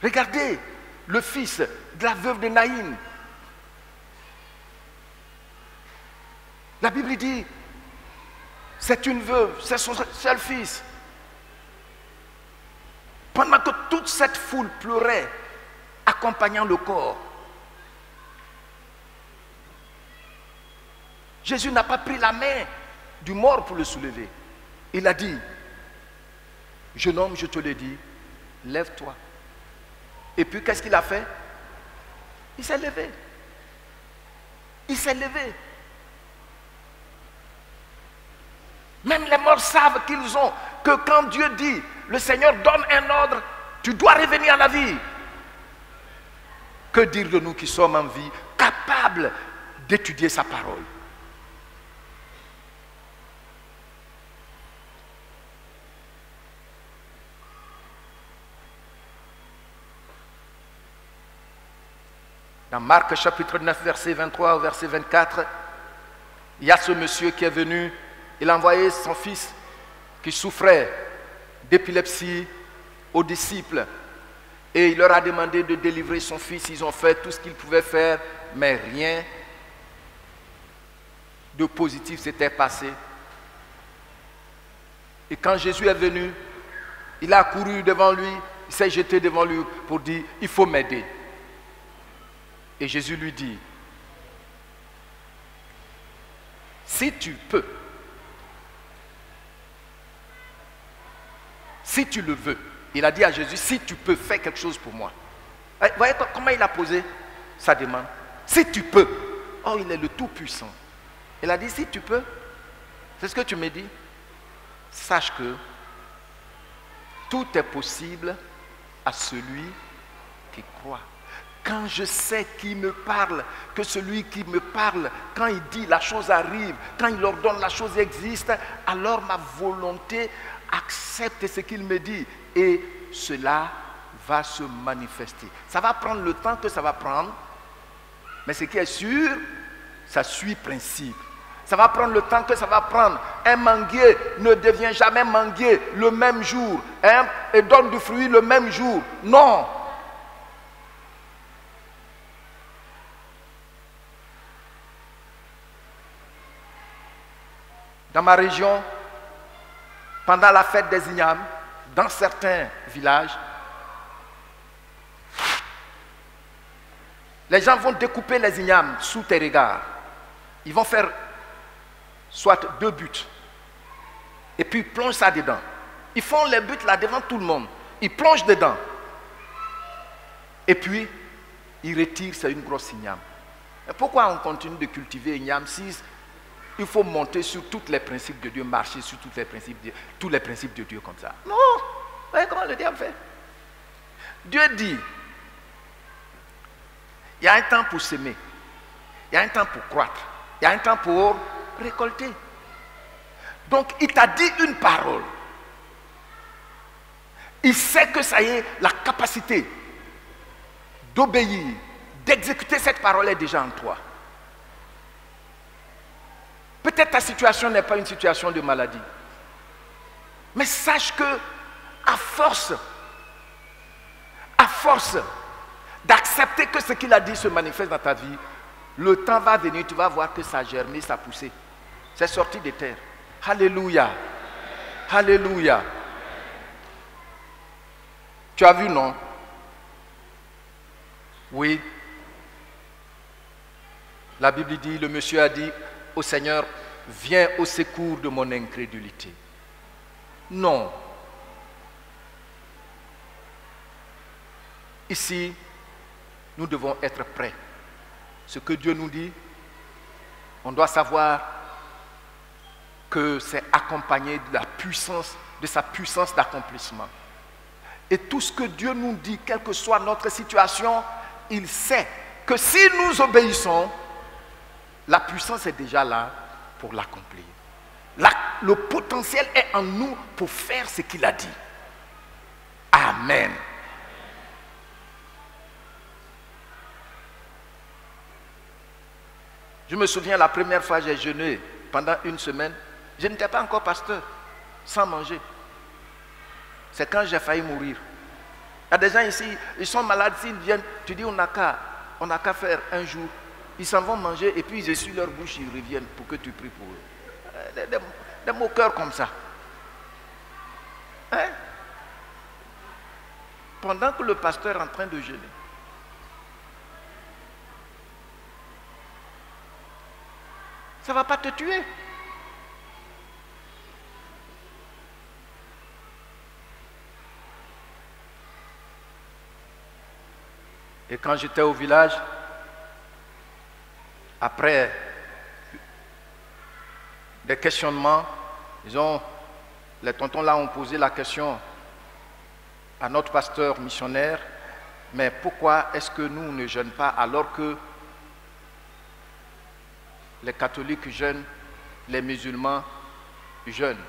C: Regardez le fils de la veuve de Naïm. La Bible dit, C'est une veuve, c'est son seul fils. Pendant que toute cette foule pleurait, accompagnant le corps, Jésus n'a pas pris la main du mort pour le soulever. Il a dit, jeune homme, je te le dis, lève-toi. Et puis qu'est-ce qu'il a fait? Il s'est levé. Il s'est levé. Même les morts savent qu'ils ont, que quand Dieu dit, le Seigneur donne un ordre, tu dois revenir à la vie. Que dire de nous qui sommes en vie, capables d'étudier sa parole? Dans Marc chapitre 9, verset 23 au verset 24, il y a ce monsieur qui est venu, il a envoyé son fils qui souffrait d'épilepsie aux disciples et il leur a demandé de délivrer son fils. Ils ont fait tout ce qu'ils pouvaient faire, mais rien de positif s'était passé. Et quand Jésus est venu, il a couru devant lui, il s'est jeté devant lui pour dire, il faut m'aider. Et Jésus lui dit, si tu peux, si tu le veux, il a dit à Jésus, si tu peux, fais quelque chose pour moi. Vous voyez comment il a posé sa demande? Si tu peux. Oh, il est le Tout-Puissant. Il a dit, si tu peux, c'est ce que tu me dis. Sache que tout est possible à celui qui croit. Quand je sais qui me parle, que celui qui me parle, quand il dit la chose arrive, quand il ordonne la chose existe, alors ma volonté accepte ce qu'il me dit et cela va se manifester. Ça va prendre le temps que ça va prendre, mais ce qui est sûr, ça suit principe. Ça va prendre le temps que ça va prendre. Un manguier ne devient jamais manguier le même jour et donne du fruit le même jour. Non. Dans ma région, pendant la fête des ignames, dans certains villages, les gens vont découper les ignames sous tes regards. Ils vont faire soit 2 buts. Et puis ils plongent ça dedans. Ils font les buts là devant tout le monde. Ils plongent dedans. Et puis, ils retirent, c'est une grosse igname. Et pourquoi on continue de cultiver igname si il faut monter sur tous les principes de Dieu, marcher sur tous les principes de Dieu comme ça? Non. Vous voyez comment le diable fait? Dieu dit, il y a un temps pour s'aimer, il y a un temps pour croître, il y a un temps pour récolter. Donc il t'a dit une parole. Il sait que ça y est, la capacité d'obéir, d'exécuter cette parole est déjà en toi. Peut-être ta situation n'est pas une situation de maladie. Mais sache que à force d'accepter que ce qu'il a dit se manifeste dans ta vie, le temps va venir, tu vas voir que ça a germé, ça a poussé. C'est sorti des terres. Alléluia. Alléluia. Tu as vu, non? Oui. La Bible dit, le monsieur a dit au Seigneur, viens au secours de mon incrédulité. Non. Ici, nous devons être prêts. Ce que Dieu nous dit, on doit savoir que c'est accompagné de la puissance, de sa puissance d'accomplissement. Et tout ce que Dieu nous dit, quelle que soit notre situation, il sait que si nous obéissons, la puissance est déjà là pour l'accomplir. Le potentiel est en nous pour faire ce qu'il a dit. Amen. Je me souviens la première fois que j'ai jeûné pendant 1 semaine, je n'étais pas encore pasteur, sans manger. C'est quand j'ai failli mourir. Il y a des gens ici, ils sont malades, s'ils viennent, tu dis on n'a qu'à faire un jour. Ils s'en vont manger et puis ils essuient leur bouche, ils reviennent pour que tu pries pour eux. Des moqueurs comme ça. Hein? Pendant que le pasteur est en train de jeûner. Ça ne va pas te tuer. Et quand j'étais au village, après des questionnements, disons, les tontons là ont posé la question à notre pasteur missionnaire, mais pourquoi est-ce que nous ne jeûnons pas alors que les catholiques jeûnent, les musulmans jeûnent?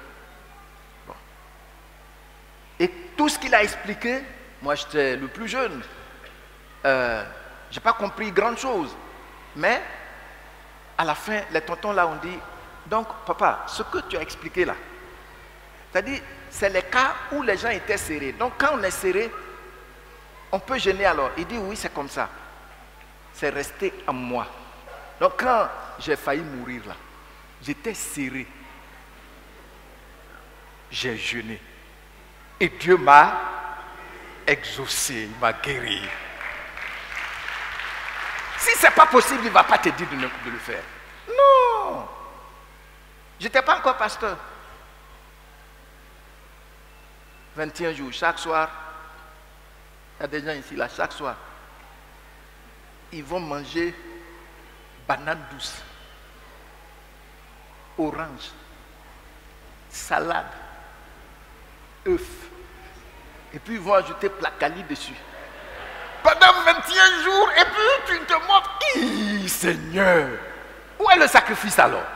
C: Bon. Et tout ce qu'il a expliqué, moi j'étais le plus jeune, je n'ai pas compris grand chose, mais à la fin, les tontons là ont dit, donc papa, ce que tu as expliqué là, c'est-à-dire, c'est les cas où les gens étaient serrés. Donc quand on est serré, on peut jeûner alors. Il dit oui, c'est comme ça. C'est resté en moi. Donc quand j'ai failli mourir là, j'étais serré. J'ai jeûné. Et Dieu m'a exaucé, il m'a guéri. Si ce n'est pas possible, il ne va pas te dire de le faire. Non. Je n'étais pas encore pasteur. 21 jours, chaque soir, il y a des gens ici là, chaque soir, ils vont manger banane douce, orange, salade, œufs, et puis ils vont ajouter placali dessus. Pendant 21 jours, et puis tu te montres, Seigneur, où est le sacrifice alors?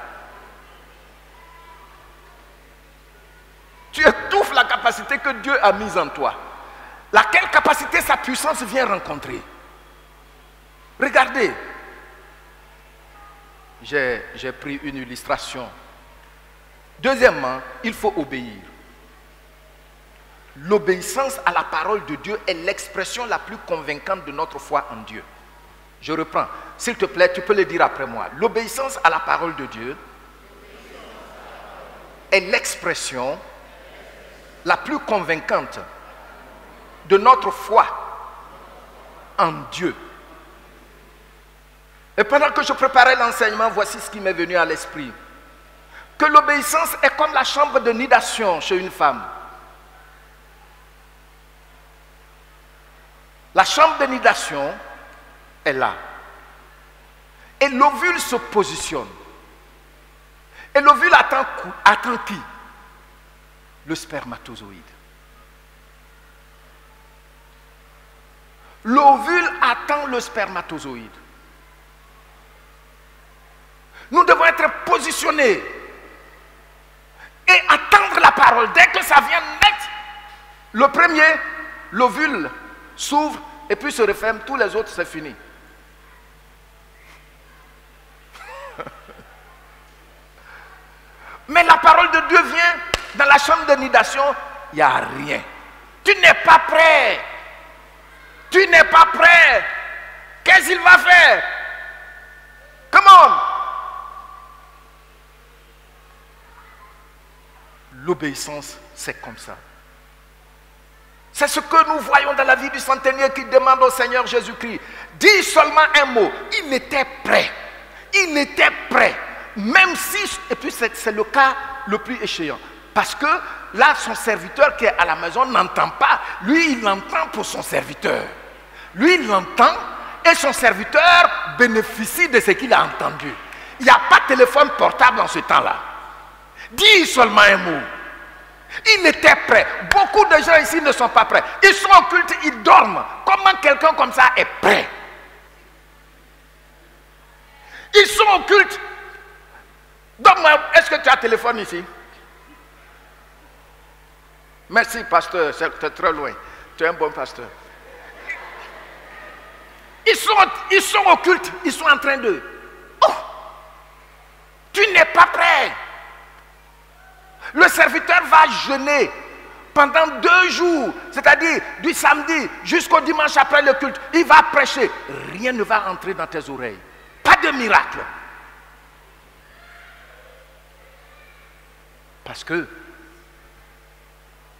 C: Tu étouffes la capacité que Dieu a mise en toi. Laquelle capacité sa puissance vient rencontrer. Regardez. J'ai pris une illustration. Deuxièmement, il faut obéir. L'obéissance à la parole de Dieu est l'expression la plus convaincante de notre foi en Dieu. Je reprends. S'il te plaît, tu peux le dire après moi. L'obéissance à la parole de Dieu est l'expression la plus convaincante de notre foi en Dieu. Et pendant que je préparais l'enseignement, voici ce qui m'est venu à l'esprit. Que l'obéissance est comme la chambre de nidation chez une femme. La chambre de nidation est là. Et l'ovule se positionne. Et l'ovule attend qui? Le spermatozoïde. L'ovule attend le spermatozoïde. Nous devons être positionnés et attendre la parole. Dès que ça vient net, le premier, l'ovule s'ouvre et puis se referme. Tous les autres, c'est fini. Mais la parole de Dieu vient dans la chambre de nidation, il n'y a rien. Tu n'es pas prêt. Tu n'es pas prêt. Qu'est-ce qu'il va faire? Come on. L'obéissance, c'est comme ça. C'est ce que nous voyons dans la vie du centenier qui demande au Seigneur Jésus-Christ. Dis seulement un mot. Il était prêt. Il était prêt. Même si, et puis c'est le cas le plus échéant. Parce que là, son serviteur qui est à la maison n'entend pas. Lui, il l'entend pour son serviteur. Lui, il l'entend et son serviteur bénéficie de ce qu'il a entendu. Il n'y a pas de téléphone portable en ce temps-là. Dis seulement un mot. Il était prêt. Beaucoup de gens ici ne sont pas prêts. Ils sont occultes, ils dorment. Comment quelqu'un comme ça est prêt? Ils sont occultes. Donne-moi, est-ce que tu as un téléphone ici? Merci, pasteur, c'est très loin. Tu es un bon pasteur. Ils sont occultes, ils sont en train de... Oh! Tu n'es pas prêt. Le serviteur va jeûner pendant 2 jours, c'est-à-dire du samedi jusqu'au dimanche après le culte. Il va prêcher. Rien ne va entrer dans tes oreilles. Pas de miracle. Parce que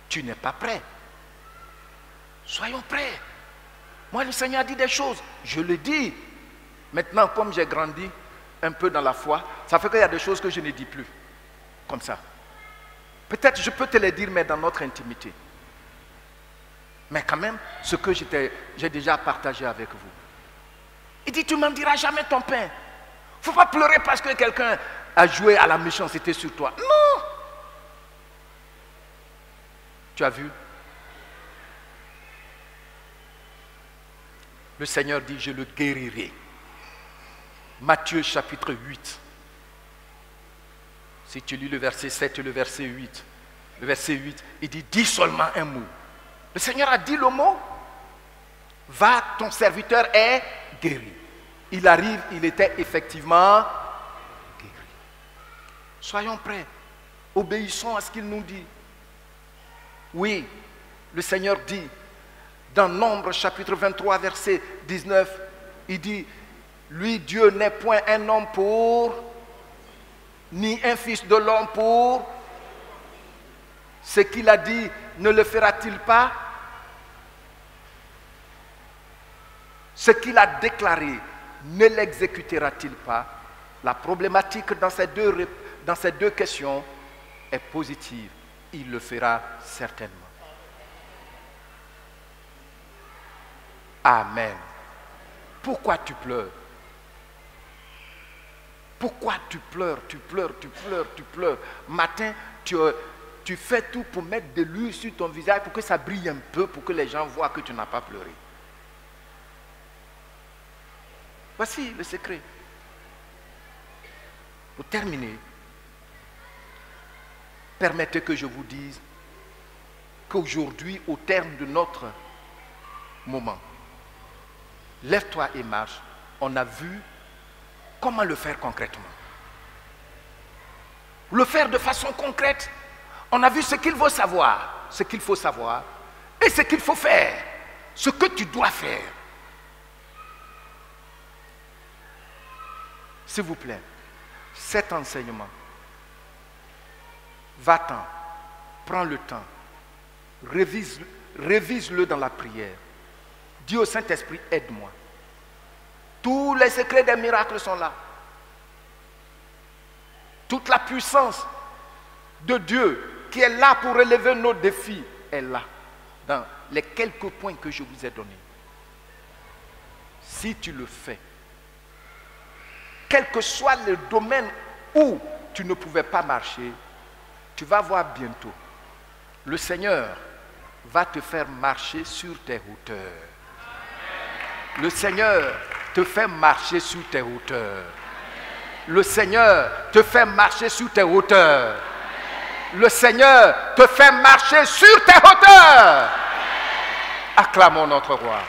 C: tu n'es pas prêt. Soyons prêts. Moi, le Seigneur a dit des choses. Je le dis. Maintenant, comme j'ai grandi un peu dans la foi, ça fait qu'il y a des choses que je ne dis plus. Comme ça. Peut-être je peux te les dire, mais dans notre intimité. Mais quand même, ce que j'ai déjà partagé avec vous. Il dit, tu ne m'en diras jamais ton pain. Il ne faut pas pleurer parce que quelqu'un a joué à la méchanceté sur toi. Non. Tu as vu? Le Seigneur dit, je le guérirai. Matthieu chapitre 8. Si tu lis le verset 7 et le verset 8. Le verset 8, il dit, dis seulement un mot. Le Seigneur a dit le mot. Va, ton serviteur est guéri. Il arrive, il était effectivement guéri. Soyons prêts. Obéissons à ce qu'il nous dit. Oui, le Seigneur dit, dans Nombre chapitre 23, verset 19, il dit, lui, Dieu n'est point un homme pour, ni un fils de l'homme pour. Ce qu'il a dit, ne le fera-t-il pas? Ce qu'il a déclaré, ne l'exécutera-t-il pas? La problématique dans ces deux questions est positive. Il le fera certainement. Amen. Pourquoi tu pleures? Pourquoi tu pleures? Tu pleures, tu pleures, tu pleures. Matin, tu fais tout pour mettre de l'huile sur ton visage pour que ça brille un peu, pour que les gens voient que tu n'as pas pleuré. Voici le secret. Pour terminer, permettez que je vous dise qu'aujourd'hui, au terme de notre moment, lève-toi et marche, on a vu comment le faire concrètement. Le faire de façon concrète. On a vu ce qu'il faut savoir, et ce qu'il faut faire, ce que tu dois faire. S'il vous plaît, cet enseignement, va-t'en, prends le temps, révise-le dans la prière. Dis au Saint-Esprit, aide-moi. Tous les secrets des miracles sont là. Toute la puissance de Dieu qui est là pour relever nos défis est là, dans les quelques points que je vous ai donnés. Si tu le fais, quel que soit le domaine où tu ne pouvais pas marcher, tu vas voir bientôt, le Seigneur va te faire marcher sur tes hauteurs. Le Seigneur te fait marcher sur tes hauteurs. Le Seigneur te fait marcher sur tes hauteurs. Le Seigneur te fait marcher sur tes hauteurs. Acclamons notre roi.